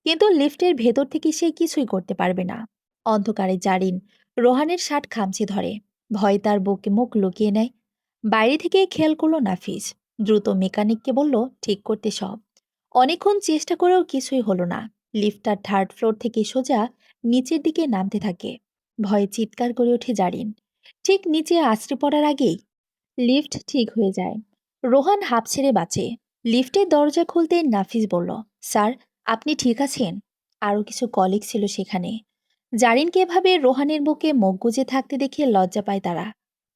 কিন্তু লিফটের ভেতর থেকে সে কিছুই করতে পারবে না। অন্ধকারে জারিন রোহানের শার্ট খামচে ধরে। ভয়ে তার বুকে মুখ লুকিয়ে নেয়। বাইরে থেকে খেয়াল করলো নাফিস। দ্রুত মেকানিককে বলল ঠিক করতে সব। অনেকক্ষণ চেষ্টা করেও কিছুই হলো না। লিফটার থার্ড ফ্লোর থেকে সোজা নিচের দিকে নামতে থাকে। ভয়ে চিৎকার করে ওঠে জারিন। ঠিক নিচে আছড়ে পড়ার আগেই লিফট ঠিক হয়ে যায়। রোহান হাঁপ ছেড়ে বাঁচে। লিফটের দরজা খুলতে নাফিস বলল, স্যার, আপনি ঠিক আছেন? আরও কিছু কলিগ ছিল সেখানে। জারিনকে এভাবে রোহানের বুকে মুখ গুজে থাকতে দেখে লজ্জা পায় তারা।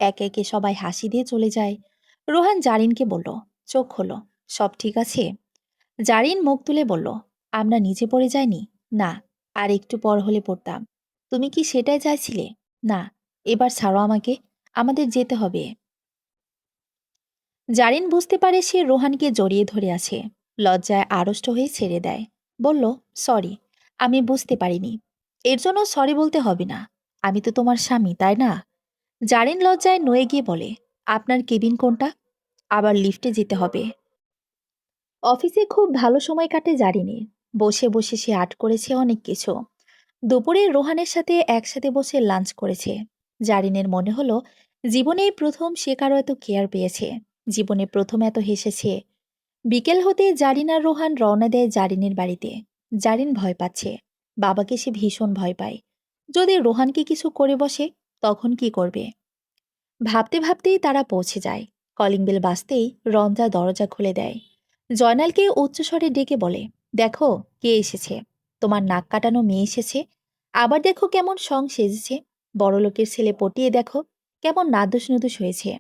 একে একে সবাই হাসি দিয়ে চলে যায়। রোহান জারিনকে বলল, চোখ খোলো, সব ঠিক আছে? জারিন মুখ তুলে বলল, আমরা নিচে পড়ে যাইনি। না, আর একটু পর হলে পড়তাম। তুমি কি সেটাই চাইছিলে? না, এবার ছাড়ো আমাকে, আমাদের যেতে হবে। জারিন বুঝতে পারে সে রোহানকে জড়িয়ে ধরে আছে। লজ্জায় আড়ষ্ট হয়ে ছেড়ে দেয়। বলল, সরি, আমি বুঝতে পারিনি। এর জন্য সরি বলতে হবে না। আমি তো তোমার স্বামী, তাই না? জারিন লজ্জায় নয়ে গিয়ে বলে, আপনার কেবিন কোনটা? আবার লিফটে যেতে হবে। অফিসে খুব ভালো সময় কাটে জারিনে। বসে বসে সে আর্ট করেছে অনেক কিছু। দুপুরে রোহানের সাথে একসাথে বসে লাঞ্চ করেছে। জারিনের মনে হলো জীবনেই প্রথম সে কারো এত কেয়ার পেয়েছে। জীবনে প্রথম এত হেসেছে। বিকেল হতে জারিন আর রোহান রওনা দেয় জারিনের বাড়িতে। জারিন ভয় পাচ্ছে। বাবাকে সে ভীষণ ভয় পায়। যদি রোহানকে কিছু করে বসে, তখন কি করবে? ভাবতে ভাবতেই তারা পৌঁছে যায়। কলিং বেল বাজতেই রঞ্জা দরজা খুলে দেয়। জয়নালকে উচ্চস্বরে ডেকে বলে, দেখো কে এসেছে। তোমার নাক কাটানো মেয়ে এসেছে। আবার দেখো কেমন সং সেজেছে। বড়লোকের ছেলে পটিয়ে দেখো কেমন নাদুস নুদুস হয়েছে।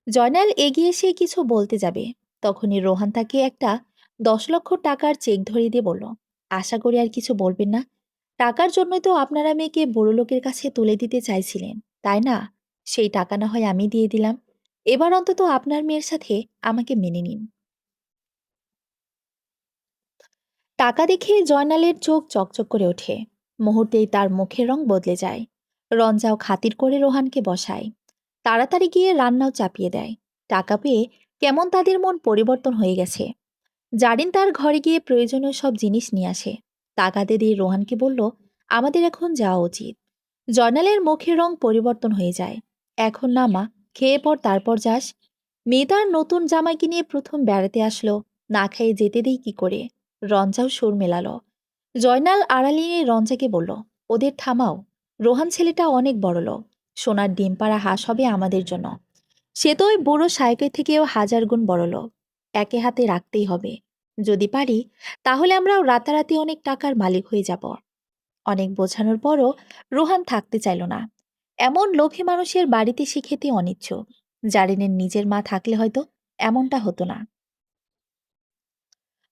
জয়নাল এগিয়ে এসে কিছু বলতে যাবে, তখনই রোহান তাকে একটা 10 লক্ষ টাকার চেক ধরিয়ে দিয়ে বলল, আশা করি আর কিছু বলবেন না। টাকার জন্যই তো আপনারা মেয়েকে বড়লোকের কাছে তুলে দিতে চাইছিলেন, তাই না? সেই টাকা না হয় আমি দিয়ে দিলাম। এবার অন্তত আপনার মেয়ের সাথে আমাকে মেনে নিন। টাকা দেখে জয়নালের চোখ চকচক করে ওঠে। মুহূর্তেই তার মুখের রং বদলে যায়। রঞ্জাও খাতির করে রোহানকে বসায়। তাড়াতাড়ি গিয়ে রান্নাও চাপিয়ে দেয়। টাকা পেয়ে কেমন তাদের মন পরিবর্তন হয়ে গেছে। জারিন তার ঘরে গিয়ে প্রয়োজনীয় সব জিনিস নিয়ে আসে। টাকাতে দিয়ে রোহানকে বলল, আমাদের এখন যাওয়া উচিত। জয়নালের মুখের রং পরিবর্তন হয়ে যায়। এখন না মা, খেয়ে পর তারপর যাস। মেয়ে তার নতুন জামাইকে নিয়ে প্রথম বেড়াতে আসলো, না খেয়ে যেতে দেই কি করে। রঞ্জাও সুর মেলালো। জয়নাল আড়ালে নিয়ে রঞ্জাকে বলল, ওদের থামাও। রোহান ছেলেটা অনেক বড় লোক, সোনার ডিম পাড়া হাঁস হবে আমাদের জন্য। সে তো ওই বুড়ো সাইকেল থেকেও হাজার গুণ বড় লোক। একে হাতে রাখতেই হবে। যদি পারি তাহলে আমরাও রাতারাতি অনেক টাকার মালিক হয়ে যাব। অনেক বোঝানোর পরও রোহান থাকতে চাইল না। এমন লোভী মানুষের বাড়িতে সে খেতে অনিচ্ছুক। জারিনের নিজের মা থাকলে হয়তো এমনটা হতো না।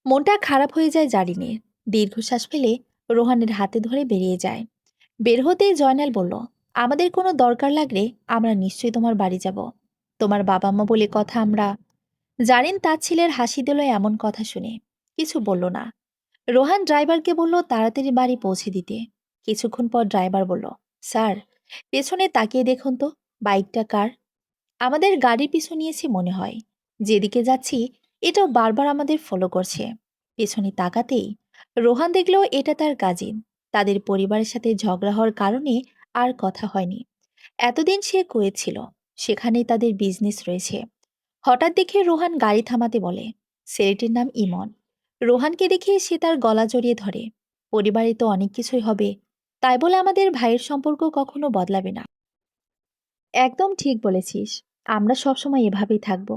মনটা খারাপ হয়ে যায় জারিনের। দীর্ঘশ্বাস ফেলে রোহানের হাতে ধরে বেরিয়ে যায়। বের হতেই জয়নাল বলল, আমাদের কোনো দরকার লাগলে আমরা নিশ্চয়ই তোমার বাড়ি যাব। তোমার বাবা মা বলে কথা আমরা। জারিন তার ছেলের হাসি দিল এমন কথা শুনে। কিছু বলল না। রোহান ড্রাইভারকে বলল তাড়াতাড়ি বাড়ি পৌঁছে দিতে। কিছুক্ষণ পর ড্রাইভার বলল, স্যার, পেছনে তাকিয়ে দেখুন তো, বাইকটা কার? আমাদের গাড়ির পিছু নিয়েছে মনে হয়। যেদিকে যাচ্ছি এটাও বারবার আমাদের ফলো করছে। পেছনে তাকাতেই রোহান দেখলো এটা তার কাজিন। তাদের পরিবারের সাথে ঝগড়া হওয়ার কারণে আর কথা হয়নি। এতদিন সে কুয়েত ছিল, সেখানেই তাদের বিজনেস রয়েছে। হঠাৎ দেখে রোহান গাড়ি থামাতে বলে। ছেলেটির নাম ইমন। রোহানকে দেখে সে তার গলা জড়িয়ে ধরে। পরিবারে তো অনেক কিছুই হবে, তাই বলে আমাদের ভাইয়ের সম্পর্ক কখনো বদলাবে না। একদম ঠিক বলেছিস। আমরা সবসময় এভাবেই থাকব।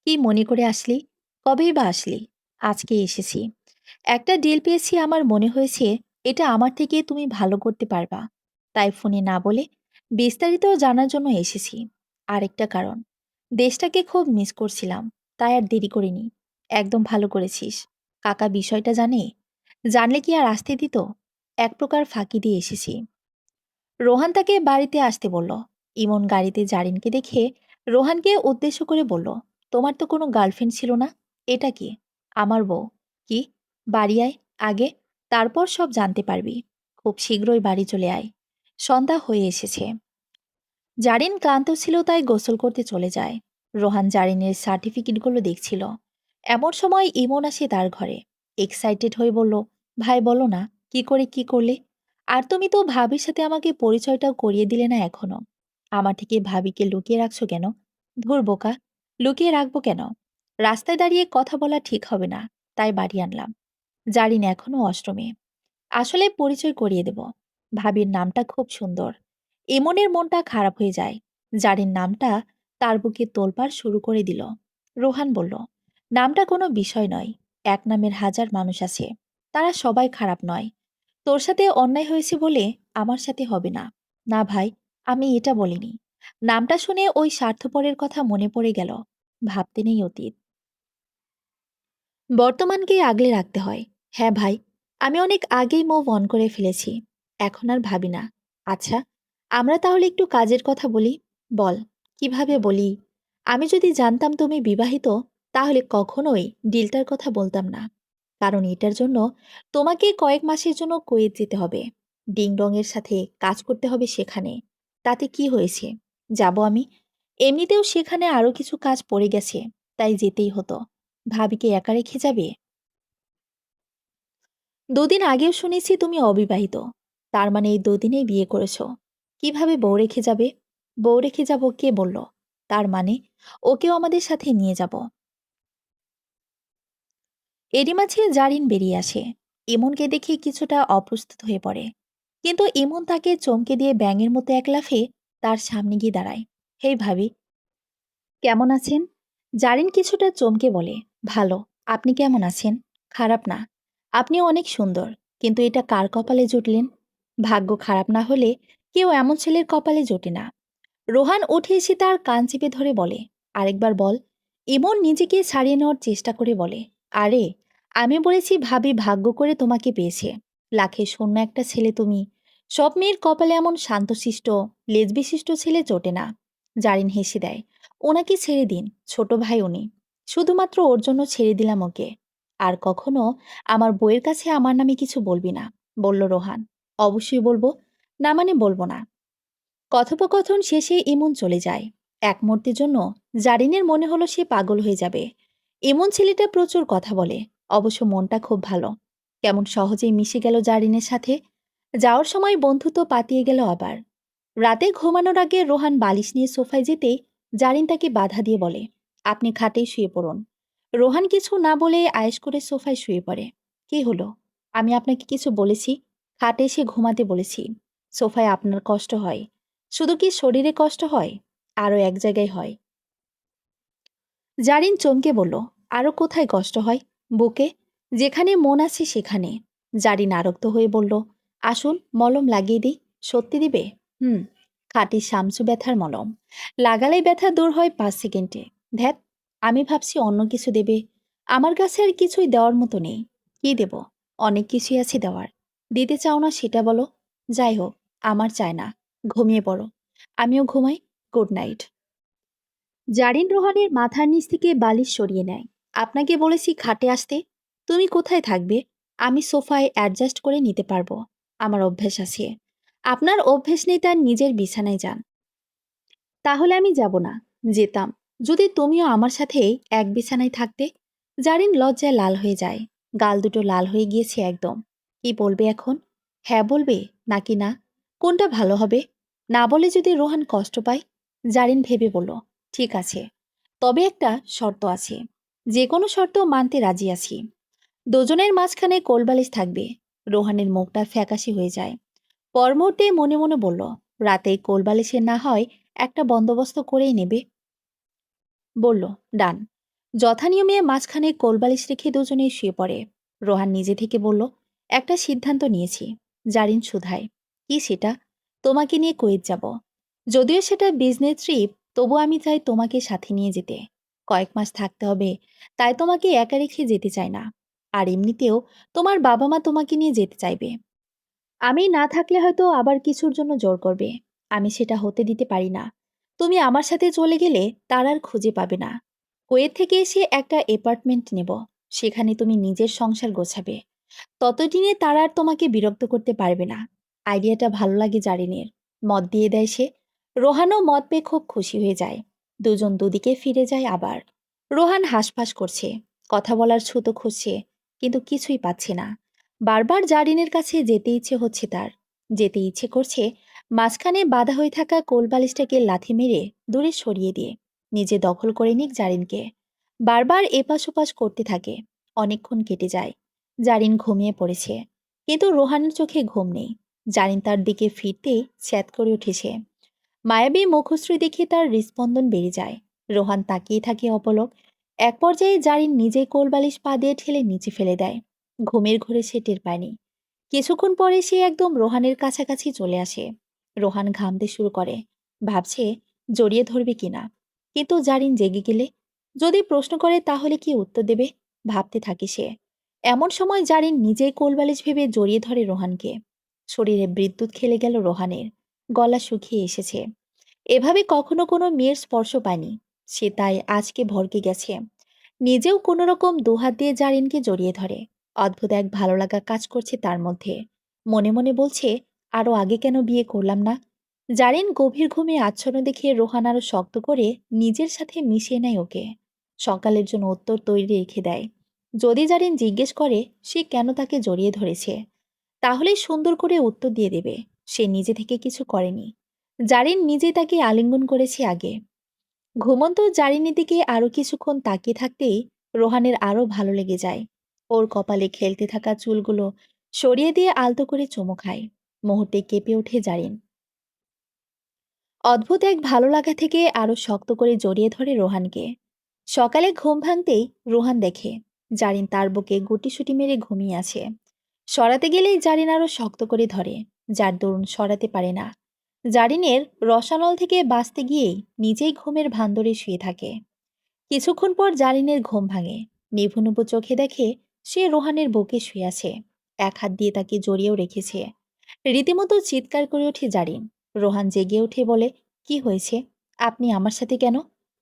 কি মনে করে আসলি? কবেই বা আসলি? আজকে এসেছি। একটা ডিল পেয়েছি, আমার মনে হয়েছে এটা আমার থেকে তুমি ভালো করতে পারবা। তাই ফোনে না বলে বিস্তারিত জানার জন্য এসেছি। আরেকটা কারণ, দেশটাকে খুব মিস করছিলাম, তাই আর দেরি করিনি। একদম ভালো করেছিস। কাকা বিষয়টা জানে? জানলে কি আর আসতে দিত? এক প্রকার ফাঁকি দিয়ে এসেছি। রোহান তাকে বাড়িতে আসতে বলল। ইমন গাড়িতে জারিনকে দেখে রোহানকে উদ্দেশ্য করে বলল, তোমার তো কোনো গার্লফ্রেন্ড ছিল না? এটা কি? আমার বউ। কি? বাড়ি আয় আগে, তারপর সব জানতে পারবি। খুব শীঘ্রই বাড়ি চলে আয়। সন্ধ্যা হয়ে এসেছে। জারিন ক্লান্ত ছিল, তাই গোসল করতে চলে যায়। রোহান জারিনের সার্টিফিকেটগুলো দেখছিল। এমন সময় ইমন আসে তার ঘরে। এক্সাইটেড হয়ে বলল, ভাই বলো না, কি করে কি করলে? আর তুমি তো ভাবির সাথে আমাকে পরিচয়টাও করিয়ে দিলে না এখনো। আমার থেকে ভাবিকে লুকিয়ে রাখছো কেন? ধুর বোকা, লুকিয়ে রাখবো কেন? রাস্তায় দাঁড়িয়ে কথা বলা ঠিক হবে না, তাই বাড়ি আনলাম। জারিন এখনো অষ্টমে। আসলে পরিচয় করিয়ে দেব। ভাবির নামটা খুব সুন্দর। ইমনের মনটা খারাপ হয়ে যায়। জারিন নামটা তার বুকে তোলপাড় শুরু করে দিল। রোহান বলল, নামটা কোনো বিষয় নয়। এক নামের হাজার মানুষ আছে, তারা সবাই খারাপ নয়। তোর সাথে অন্যায় হয়েছে বলে আমার সাথে হবে না। না ভাই, আমি এটা বলিনি। নামটা শুনে ওই স্বার্থপরের কথা মনে পড়ে গেল। ভাবতে নেই অতীত, বর্তমানকেই আগলে রাখতে হয়। হ্যাঁ ভাই, আমি অনেক আগেই মুভ অন করে ফেলেছি। এখন আর ভাবি না। আচ্ছা, আমরা তাহলে একটু কাজের কথা বলি। বল, কিভাবে বলি? আমি যদি জানতাম তুমি বিবাহিত, তাহলে কখনোই ডিলটার কথা বলতাম না। কারণ এটার জন্য তোমাকে কয়েক মাসের জন্য কুয়েত যেতে হবে। ডিং ডংয়ের সাথে কাজ করতে হবে সেখানে। তাতে কি হয়েছে? যাব আমি। এমনিতেও সেখানে আরো কিছু কাজ পড়ে গেছে, তাই যেতেই হতো। ভাবিকে একা রেখে যাবে? দুদিন আগেও শুনেছি তুমি অবিবাহিত। তার মানে এই দুদিনেই বিয়ে করেছ। কিভাবে বউ রেখে যাবে? বউ রেখে যাব কে বলল? তার মানে ওকেও আমাদের সাথে নিয়ে যাব। এরই মাঝে জারিন বেরিয়ে আসে। ইমনকে দেখে কিছুটা অপ্রস্তুত হয়ে পড়ে। কিন্তু ইমন তাকে চমকে দিয়ে ব্যাঙের মতো এক লাফে তার সামনে গিয়ে দাঁড়ায়। হেই ভাবি, কেমন আছেন? জারিন কিছুটা চমকে বলে, ভালো। আপনি কেমন আছেন? খারাপ না। আপনিও অনেক সুন্দর। কিন্তু এটা কার কপালে জুটলেন? ভাগ্য খারাপ না হলে কেউ এমন ছেলের কপালে জোটে না। রোহান উঠে এসে তার কান চেপে ধরে বলে, আরেকবার বল। ইমন নিজেকে ছাড়িয়ে নেওয়ার চেষ্টা করে বলে, আরে, আমি বলেছি ভাবি ভাগ্য করে তোমাকে পেয়েছে। লাখে শূন্য একটা ছেলে তুমি। সব মেয়ের কপালে এমন শান্তশিষ্ট, লেজবিশিষ্ট ছেলে জোটে না। জারিন হেসে দেয়। ওনাকে ছেড়ে দিন, ছোট ভাই উনি। শুধুমাত্র ওর জন্য ছেড়ে দিলাম ওকে। আর কখনো আমার বইয়ের কাছে আমার নামে কিছু বলবি না, বলল রোহান। অবশ্যই বলবো। না মানে বলবো না। কথোপকথন শেষে ইমন চলে যায়। এক মুহূর্তের জন্য জারিনের মনে হলো সে পাগল হয়ে যাবে। এমন ছেলেটা প্রচুর কথা বলে, অবশ্য মনটা খুব ভালো। কেমন সহজেই মিশে গেল জারিনের সাথে। যাওয়ার সময় বন্ধুত্ব পাতিয়ে গেল আবার। রাতে ঘুমানোর আগে রোহান বালিশ নিয়ে সোফায় যেতেই জারিন তাকে বাধা দিয়ে বলে, আপনি খাটেই শুয়ে পড়ুন। রোহান কিছু না বলে আয়েশ করে সোফায় শুয়ে পড়ে। কি হলো? আমি আপনাকে কিছু বলেছি? খাটে এসে ঘুমাতে বলেছি। সোফায় আপনার কষ্ট হয়। শুধু কি শরীরে কষ্ট হয়? আরও এক জায়গায় হয়। জারিন চমকে বলল, আরও কোথায় কষ্ট হয়? বুকে। যেখানে মন আছে সেখানে। জারিন আরক্ত হয়ে বলল, আসুন মলম লাগিয়ে দিই। সত্যি দিবে? হুম। খাঁটি শামসু ব্যথার মলম। লাগালেই ব্যথা দূর হয় 5 সেকেন্ডে। ধ্যাত, আমি ভাবছি অন্য কিছু দেবে। আমার কাছে আর কিছুই দেওয়ার মতো নেই। কি দেব? অনেক কিছুই আছে দেওয়ার। দিতে চাও না সেটা বলো। যাই হোক, আমার চায় না। ঘুমিয়ে পড়ো। আমিও ঘুমাই। Good night. জারিন রোহানের মাথার নিচ থেকে বালিশ সরিয়ে নেয়। আপনাকে বলেছি খাটে আসতে। তুমি কোথায় থাকবে? আমি সোফায় অ্যাডজাস্ট করে নিতে পারবো। আমার অভ্যেস আছে। আপনার অভ্যেস নেই তার নিজের বিছানায় যান। তাহলে আমি যাব না। যেতাম, যদি তুমিও আমার সাথে এক বিছানায় থাকতে। জারিন লজ্জায় লাল হয়ে যায়। গাল দুটো লাল হয়ে গিয়েছে একদম। কি বলবে এখন? হ্যাঁ বলবে নাকি না? কোনটা ভালো হবে? না বলে যদি রোহান কষ্ট পায়? জারিন ভেবে বলল, ঠিক আছে, তবে একটা শর্ত আছে। যে কোনো শর্ত মানতে রাজি আছি। দুজনের মাঝখানে কোলবালিশ থাকবে। রোহানের মুখটা ফ্যাকাশে হয়ে যায়। পর মুহূর্তে মনে মনে বলল, রাতে কোলবালিশের না হয় একটা বন্দোবস্ত করেই নেবে। বলল, ডান। যথানিয়মে মাঝখানে কোলবালিশ রেখে দুজনেই শুয়ে পড়ে। রোহান নিজে থেকে বলল, একটা সিদ্ধান্ত নিয়েছি। জারিন শুধায়, কি সেটা? তোমাকে নিয়ে কুয়েত যাব। যদিও সেটা বিজনেস ট্রিপ, তবু আমি চাই তোমাকে সাথে নিয়ে যেতে। কয়েক মাস থাকতে হবে, তাই তোমাকে একা রেখে যেতে চাই না। আর এমনিতেও তোমার বাবা মা তোমাকে নিয়ে যেতে চাইবে। আমি না থাকলে হয়তো আবার কিছুর জন্য জোর করবে। আমি সেটা হতে দিতে পারি না। তুমি আমার সাথে চলে গেলে তার আর খুঁজে পাবে না। কুয়েত থেকে এসে একটা অ্যাপার্টমেন্ট নেব। সেখানে তুমি নিজের সংসার গোছাবে। ততদিনে তারা আর তোমাকে বিরক্ত করতে পারবে না। আইডিয়াটা ভালো লাগে জারিনের। মত দিয়ে দেয় সে। রোহানও মত পেয়ে খুব খুশি হয়ে যায়। দুজন দুদিকে ফিরে যায় আবার। রোহান হাঁসফাঁস করছে। কথা বলার ছুতো খুঁজছে, কিন্তু কিছুই পাচ্ছে না। বারবার জারিনের কাছে যেতে ইচ্ছে হচ্ছে তার। যেতে ইচ্ছে করছে, মাঝখানে বাধা হয়ে থাকা কোলবালিশটাকে লাথি মেরে দূরে সরিয়ে দিয়ে নিজে দখল করে নিক জারিনকে। বারবার এপাশ ওপাশ করতে থাকে। অনেকক্ষণ কেটে যায়। জারিন ঘুমিয়ে পড়েছে, কিন্তু রোহানের চোখে ঘুম নেই। জারিন তার দিকে ফিরতেই স্যাঁত করে উঠেছে। মায়াবী মুখশ্রী দেখে তার হৃস্পন্দন বেড়ে যায়। রোহান তাকিয়ে থাকে অপলক। এক পর্যায়ে জারিন নিজেই কোলবালিশ পা দিয়ে ঠেলে নিচে ফেলে দেয়। ঘুমের ঘোরে সে টের পায়নি। কিছুক্ষণ পরে সে একদম রোহানের কাছাকাছি চলে আসে। রোহান ঘামতে শুরু করে। ভাবছে জড়িয়ে ধরবে কিনা। কিন্তু জারিন জেগে গেলে, যদি প্রশ্ন করে তাহলে কি উত্তর দেবে? ভাবতে থাকে সে। এমন সময় জারিন নিজেই কোলবালিশ ভেবে জড়িয়ে ধরে রোহানকে। শরীরে বিদ্যুৎ খেলে গেল রোহানের। গলা শুকিয়ে এসেছে। এভাবে কখনো কোনো মেয়ের স্পর্শ পায়নি। সে তাই আজকে ভরকে গেছে। নিজেও কোনো রকম দুহাত দিয়ে জারিনকে জড়িয়ে ধরে। অদ্ভুত এক ভালো লাগা কাজ করছে তার মধ্যে। মনে মনে বলছে, আরও আগে কেন বিয়ে করলাম না। জারিন গভীর ঘুমে আচ্ছন্ন দেখে রোহান আরো শক্ত করে নিজের সাথে মিশিয়ে নেয় ওকে। সকালের জন্য উত্তর তৈরি রেখে দেয়। যদি জারিন জিজ্ঞেস করে সে কেন তাকে জড়িয়ে ধরেছে, তাহলে সুন্দর করে উত্তর দিয়ে দেবে সে নিজে থেকে কিছু করেনি। জারিন নিজে তাকে আলিঙ্গন করেছে আগে। ঘুমন্ত জারিনের দিকে আরো কিছুক্ষণ তাকিয়ে থাকতেই রোহানের আরো ভালো লেগে যায়। ওর কপালে খেলতে থাকা চুলগুলো সরিয়ে দিয়ে আলতো করে চুমু খায়। মুহূর্তে কেঁপে ওঠে জারিন। অদ্ভুত এক ভালো লাগা থেকে আরো শক্ত করে জড়িয়ে ধরে রোহানকে। সকালে ঘুম ভাঙতেই রোহান দেখে জারিন তার বুকে গুটিসুটি মেরে ঘুমিয়ে আছে। সরাতে গেলেই জারিন আরো শক্ত করে ধরে, যার দরুন সরাতে পারে না। জারিনের রসানল থেকে বাঁচতে গিয়েই নিজেই ঘুমের ভান ধরে শুয়ে থাকে। কিছুক্ষণ পর জারিনের ঘুম ভাঙে। নিভু নিভু চোখে দেখে সে রোহানের বুকে শুয়ে আছে। এক হাত দিয়ে তাকে জড়িয়েও রেখেছে। রীতিমতো চিৎকার করে ওঠে জারিন। রোহান জেগে উঠে বলে, কি হয়েছে? আপনি আমার সাথে কেন?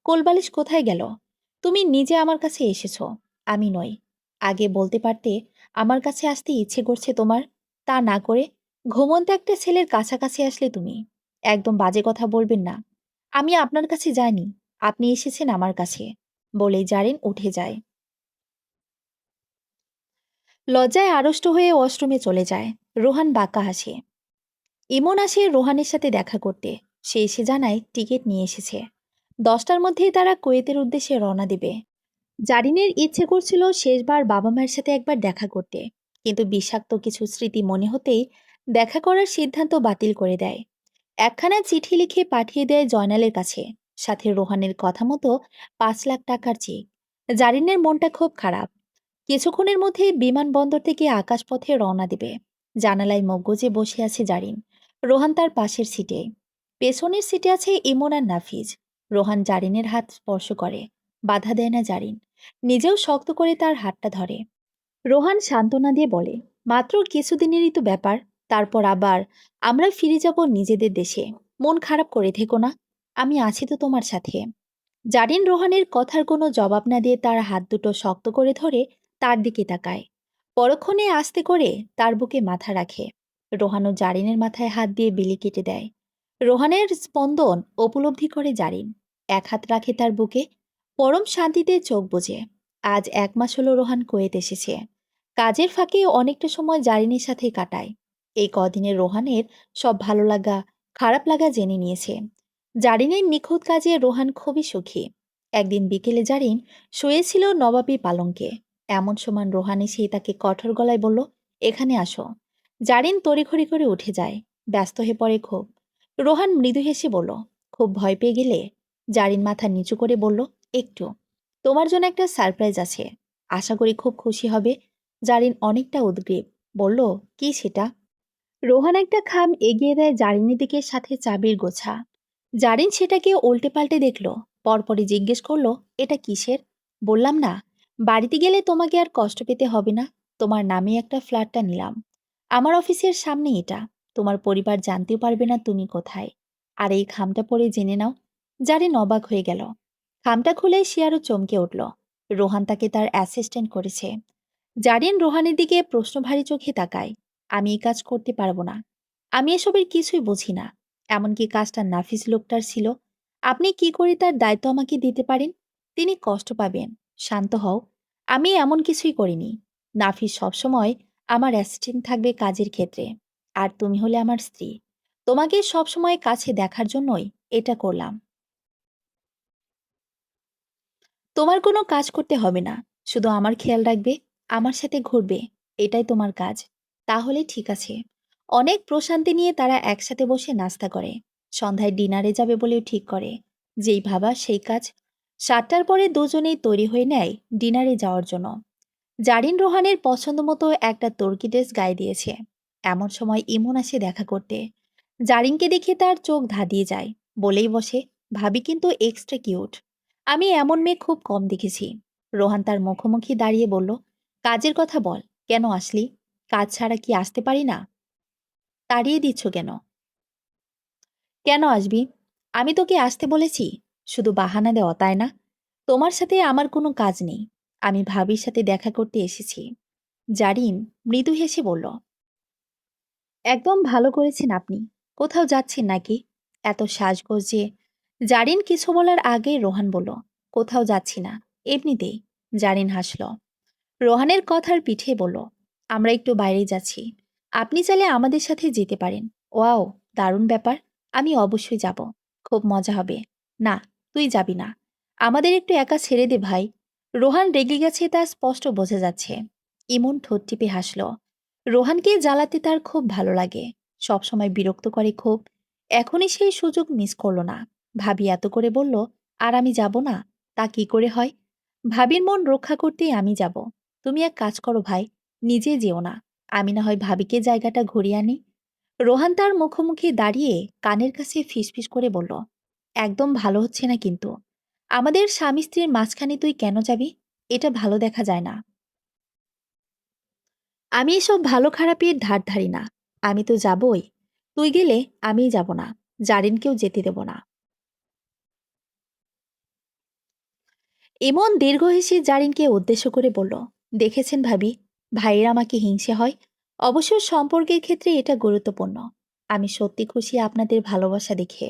কোলবালিশ কোথায় গেল? তুমি নিজে আমার কাছে এসেছো, আমি নই। আগে বলতে পারতে আমার কাছে আসতে ইচ্ছে করছে তোমার। তা না করে ঘুমন্ত একটা ছেলের কাছাকাছি আসলে তুমি। একদম বাজে কথা বলবেন না। আমি আপনার কাছে যাইনি, আপনি এসেছেন আমার কাছে, বলেই জারিন উঠে যায়। লজ্জায় আড়ষ্ট হয়ে ওয়াশরুমে চলে যায়। রোহান বাঁকা হাসে। ইমন আসে রোহানের সাথে দেখা করতে। সে এসে জানায় টিকিট নিয়ে এসেছে। 10টার মধ্যেই তারা কুয়েতের উদ্দেশ্যে রওনা দেবে। জারিনের ইচ্ছে করছিল শেষবার বাবা মায়ের সাথে একবার দেখা করতে, কিন্তু বিষাক্ত কিছু স্মৃতি মনে হতেই দেখা করার সিদ্ধান্ত বাতিল করে দেয়। একখানা চিঠি লিখে পাঠিয়ে দেয় জয়নালের কাছে, সাথে রোহানের কথা মতো 5 লাখ টাকার চেক। জারিনের মনটা খুব খারাপ। কিছুক্ষণের মধ্যে বিমানবন্দর থেকে আকাশপথে রওনা দেবে। জানালায় মুখ গুজে বসে আছে জারিন। রোহান তার পাশের সিটে। পেছনের সিটে আছে ইমন আর নাফিজ। রোহান জারিনের হাত স্পর্শ করে। বাধা দেয় না জারিন। নিজেও শক্ত করে তার হাতটা ধরে। রোহান সান্ত্বনা দিয়ে বলে, মাত্র কিছুদিনেরই তো ব্যাপার। তারপর আবার আমরা ফিরে যাব নিজেদের দেশে। মন খারাপ করে থেকো না, আমি আছি তো তোমার সাথে। জারিন রোহানের কথার কোনো জবাব না দিয়ে তার হাত দুটো শক্ত করে ধরে তার দিকে তাকায়। পরক্ষণে আস্তে করে তার বুকে মাথা রাখে। রোহানও জারিনের মাথায় হাত দিয়ে বিলি কেটে দেয়। রোহানের স্পন্দন উপলব্ধি করে জারিন। এক হাত রাখে তার বুকে। পরম শান্তিতে চোখ বুজে। আজ 1 মাস হলো রোহান কুয়েত এসেছে। কাজের ফাঁকে অনেকটা সময় জারিনের সাথে কাটায়। এই কদিনে রোহানের সব ভালো লাগা, খারাপ লাগা জেনে নিয়েছে। জারিনের নিখুঁত কাজে রোহান খুবই সুখী। একদিন বিকেলে জারিন শুয়েছিল নবাবী পালঙ্কে। এমন সময় রোহান এসে তাকে কঠোর গলায় বলল, এখানে আসো। জারিন তড়িঘড়ি করে উঠে যায়। ব্যস্ত হয়ে পড়ে খুব। রোহান মৃদু হেসে বলল, খুব ভয় পেয়ে গেলে? জারিন মাথা নিচু করে বলল, একটু। তোমার জন্য একটা সারপ্রাইজ আছে, আশা করি খুব খুশি হবে। জারিন অনেকটা উদ্গ্রীব বলল, কি সেটা? রোহান একটা খাম এগিয়ে দেয় জারিনের দিকে, সাথে চাবির গোছা। জারিন সেটাকে উল্টে পাল্টে দেখল। পরপরই জিজ্ঞেস করলো, এটা কিসের? বললাম না, বাড়িতে গেলে তোমাকে আর কষ্ট পেতে হবে না। তোমার নামে একটা ফ্ল্যাটটা নিলাম। আমার অফিসের সামনে এটা। তোমার পরিবার জানতেও পারবে না তুমি কোথায়। আর এই খামটা পরে জেনে নাও। জারিন অবাক হয়ে গেল। খামটা খুলে সে আরো চমকে উঠল। রোহান তাকে তার অ্যাসিস্ট্যান্ট করেছে। জারিন রোহানের দিকে প্রশ্নভারী চোখে তাকায়। আমি এই কাজ করতে পারবো না। আমি এসবের কিছুই বুঝি না। এমনকি কাজটা নাফিস লোকটার ছিল। আপনি কি করে তার দায়িত্ব আমাকে দিতে পারেন? তিনি কষ্ট পাবেন। শান্ত হও। আমি এমন কিছুই করিনি। নাফিস সবসময় আমার অ্যাসিস্ট্যান্ট থাকবে কাজের ক্ষেত্রে। আর তুমি হলে আমার স্ত্রী। তোমাকে সবসময় কাছে দেখার জন্যই এটা করলাম। তোমার কোনো কাজ করতে হবে না। শুধু আমার খেয়াল রাখবে, আমার সাথে ঘুরবে। এটাই তোমার কাজ। তাহলে ঠিক আছে। অনেক প্রশান্তি নিয়ে তারা একসাথে বসে নাস্তা করে। সন্ধ্যায় ডিনারে যাবে বলেও ঠিক করে। যেই ভাবা সেই কাজ। 7টার পরে দুজনেই তৈরি হয়ে নেয় ডিনারে যাওয়ার জন্য। জারিন রোহানের পছন্দ মতো একটা তুর্কি ড্রেস গায়ে দিয়েছে। এমন সময় ইমন আসে দেখা করতে। জারিনকে দেখে তার চোখ ধাঁধিয়ে যায়। বলেই বসে, ভাবি কিন্তু এক্সট্রা কিউট। আমি এমন মেয়ে খুব কম দেখেছি। রোহান তার মুখোমুখি দাঁড়িয়ে বলল, কাজের কথা বল। কেন আসলি? কাজ ছাড়া কি আসতে পারি না? তাড়িয়ে দিচ্ছ কেন? কেন আসবি? আমি তোকে আসতে বলেছি? শুধু বাহানা দেওয়া, তাই না? তোমার সাথে আমার কোনো কাজ নেই। আমি ভাবির সাথে দেখা করতে এসেছি। জারিন মৃদু হেসে বলল, একদম ভালো করেছেন আপনি। কোথাও যাচ্ছেন নাকি? এত সাজগোজ যে। জারিন কিছু বলার আগে রোহান বলল, কোথাও যাচ্ছি না, এমনিতেই। জারিন হাসল। রোহানের কথার পিঠে বলল, আমরা একটু বাইরে যাচ্ছি। আপনি চাইলে আমাদের সাথে যেতে পারেন। ওয়াও, দারুণ ব্যাপার। আমি অবশ্যই যাব। খুব মজা হবে। না, তুই যাবি না। আমাদের একটু একা ছেড়ে দে ভাই। রোহান রেগে গেছে তা স্পষ্ট বোঝা যাচ্ছে। ইমন ঠোঁট টিপে হাসল। রোহানকে জ্বালাতে তার খুব ভালো লাগে। সবসময় বিরক্ত করে খুব। এখনই সেই সুযোগ মিস করল না। ভাবি এত করে বলল, আর আমি যাব না? তা কি করে হয়? ভাবির মন রক্ষা করতেই আমি যাব। তুমি এক কাজ করো ভাই, নিজে যেও না। আমি না হয় ভাবিকে জায়গাটা ঘুরিয়ে আনি। রোহান তার মুখোমুখি দাঁড়িয়ে কানের কাছে ফিসফিস করে বলল, একদম ভালো হচ্ছে না কিন্তু। আমাদের স্বামী স্ত্রীর মাঝখানে তুই কেন যাবি? এটা ভালো দেখা যায় না। আমি এসব ভালো খারাপের ধার ধারি না। আমি তো যাবই। তুই গেলে আমিই যাব না। জারিনকেও যেতে দেব না। এমন দীর্ঘ হেসে জারিনকে উদ্দেশ্য করে বলল, দেখেছেন ভাবি, ভাইয়ের আমাকে হিংসে হয়। অবশ্য সম্পর্কের ক্ষেত্রে এটা গুরুত্বপূর্ণ। আমি সত্যি খুশি আপনাদের ভালোবাসা দেখে।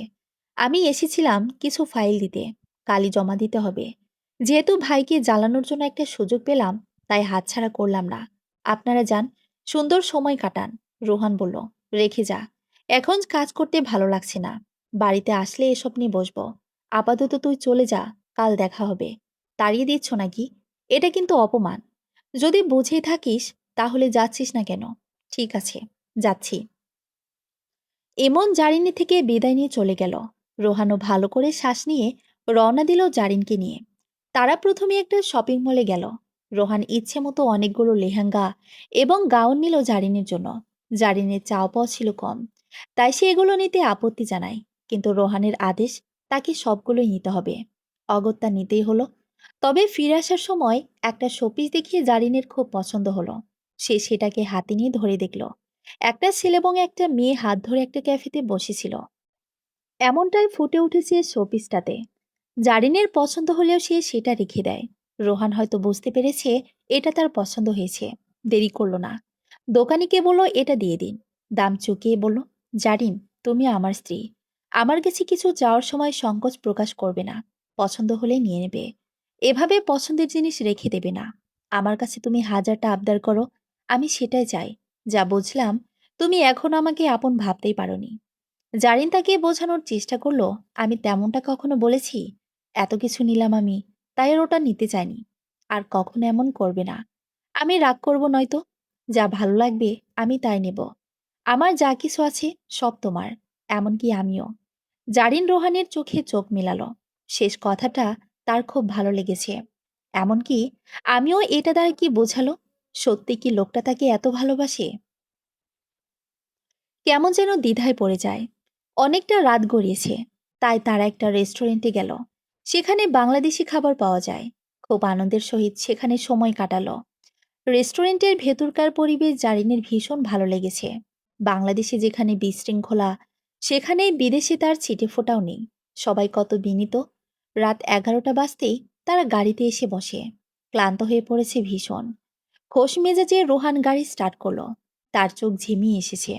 আমি এসেছিলাম কিছু ফাইল দিতে, কালই জমা দিতে হবে। যেহেতু ভাইকে জ্বালানোর জন্য একটা সুযোগ পেলাম, তাই হাতছাড়া করলাম না। আপনারা যান, সুন্দর সময় কাটান। রোহান বলল, রেখে যা, এখন কাজ করতে ভালো লাগছে না। বাড়িতে আসলে এসব নিয়ে বসবো। আপাতত তুই চলে যা, কাল দেখা হবে। তাড়িয়ে দিচ্ছ নাকি? এটা কিন্তু অপমান। যদি বুঝেই থাকিস তাহলে যাচ্ছিস না কেন? ঠিক আছে, যাচ্ছি। এমন জারিনী থেকে বিদায় নিয়ে চলে গেল। রোহানও ভালো করে শ্বাস নিয়ে রওনা দিল জারিনকে নিয়ে। তারা প্রথমে একটা শপিং মলে গেল। রোহান ইচ্ছে মতো অনেকগুলো লেহেঙ্গা এবং গাউন নিল জারিনের জন্য। জারিনের চাও পাওয়া ছিল কম, তাই সে এগুলো নিতে আপত্তি জানায়। কিন্তু রোহানের আদেশ, তাকে সবগুলোই নিতে হবে। অগত্যা নিতেই হলো। তবে ফিরে আসার সময় একটা শোপিস দেখিয়ে জারিনের খুব পছন্দ হলো। সে সেটাকে হাতে নিয়ে ধরে দেখল একটা ছেলে এবং একটা মেয়ে হাত ধরে একটা ক্যাফেতে বসেছিল। এমনটাই ফুটে উঠেছে শোপিসটাতে। জারিনের পছন্দ হলেও সে সেটা রেখে দেয়। রোহান হয়তো বুঝতে পেরেছে এটা তার পছন্দ হয়েছে। দেরি করলো না, দোকানিকে বলল এটা দিয়ে দিন। দাম চুকিয়ে বলল, জারিন, তুমি আমার স্ত্রী। আমার কাছে কিছু চাওয়ার সময় সংকোচ প্রকাশ করবে না। পছন্দ হলে নিয়ে নেবে। এভাবে পছন্দের জিনিস রেখে দেবে না। আমার কাছে তুমি হাজারটা আবদার করো, আমি সেটাই চাই। যা বুঝলাম, তুমি এখন আমাকে আপন ভাবতেই পারোনি। জারিন তাকে বোঝানোর চেষ্টা করলো, আমি তেমনটা কখনো বলেছি? এত কিছু নিলাম আমি, তাই আর ওটা নিতে চাইনি। আর কখনো এমন করবে না। আমি রাগ করব নয়তো। যা ভালো লাগবে আমি তাই নেব। আমার যা কিছু আছে সব তোমার, এমনকি আমিও। জারিন রোহানের চোখে চোখ মেলালো। শেষ কথাটা তার খুব ভালো লেগেছে। এমনকি আমিও এটা দ্বারা কি বোঝালো, সত্যি কি লোকটা তাকে এত ভালোবাসে? কেমন যেন দ্বিধায় পড়ে যায়। অনেকটা রাত গড়িয়েছে, তাই তারা একটা রেস্টুরেন্টে গেল। সেখানে বাংলাদেশি খাবার পাওয়া যায়। খুব আনন্দের সহিত সেখানে সময় কাটালো। রেস্টুরেন্টের ভেতরকার পরিবেশ জারিনের ভীষণ ভালো লেগেছে। বাংলাদেশে যেখানে বিশৃঙ্খলা, সেখানে বিদেশে তার ছিটে ফোটাও নেই। সবাই কত বিনীত। রাত 11টা বাজতেই তারা গাড়িতে এসে বসে। ক্লান্ত হয়ে পড়েছে ভীষণ। খোশ মেজাজে রোহান গাড়ি স্টার্ট করলো। তার চোখ ঝিমিয়ে এসেছে।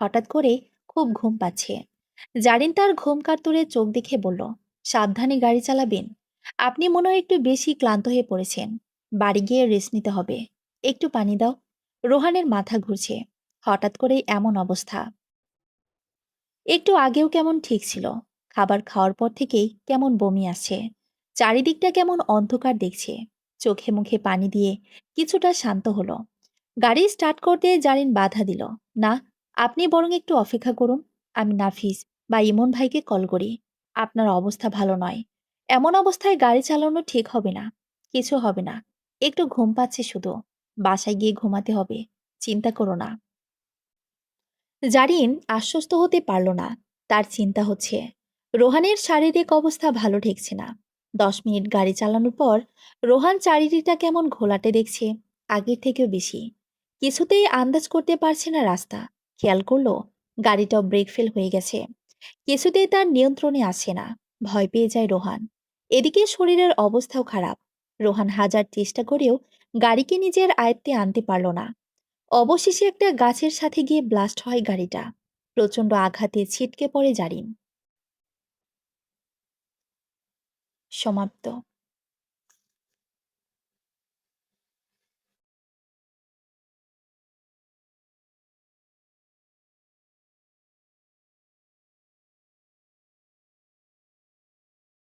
হঠাৎ করে খুব ঘুম পাচ্ছে। জারিন তার ঘুম কাতুরে চোখ দেখে বলল, সাবধানে গাড়ি চালাবেন। আপনি মনে হয় একটু বেশি ক্লান্ত হয়ে পড়েছেন। বাড়ি গিয়ে রেস্ট নিতে হবে। একটু পানি দাও। রোহানের মাথা ঘুরছে। হঠাৎ করেই এমন অবস্থা। একটু আগেও কেমন ঠিক ছিল। খাবার খাওয়ার পর থেকেই কেমন বমি আসছে। চারিদিকটা কেমন অন্ধকার দেখছে। চোখে মুখে পানি দিয়ে কিছুটা শান্ত হলো। গাড়ি স্টার্ট করতে জারিন বাধা দিল, না, আপনি বরং একটু অপেক্ষা করুন। আমি নাফিস বা ইমন ভাইকে কল করি। আপনার অবস্থা ভালো নয়। এমন অবস্থায় গাড়ি চালানো ঠিক হবে না। কিছু হবে না, একটু ঘুম পাচ্ছে শুধু। বাসায় গিয়ে ঘুমাতে হবে। চিন্তা করো না। জারিন আশ্বস্ত হতে পারল না। তার চিন্তা হচ্ছে, রোহানের শারীরিক অবস্থা ভালো ঠেকছে না। 10 মিনিট গাড়ি চালানোর পর রোহান চারিদিকটা কেমন ঘোলাটে দেখছে, আগের থেকেও বেশি। কিছুতেই আন্দাজ করতে পারছে না রাস্তা। খেয়াল করলো গাড়িটাও ব্রেক ফেল হয়ে গেছে। কিছুতেই তার নিয়ন্ত্রণে আসে না। ভয় পেয়ে যায় রোহান। এদিকে শরীরের অবস্থাও খারাপ। রোহান হাজার চেষ্টা করেও গাড়িকে নিজের আয়ত্তে আনতে পারল না। অবশেষে একটা গাছের সাথে গিয়ে ব্লাস্ট হয় গাড়িটা। প্রচণ্ড আঘাতে ছিটকে পড়ে জারিন। সমাপ্ত।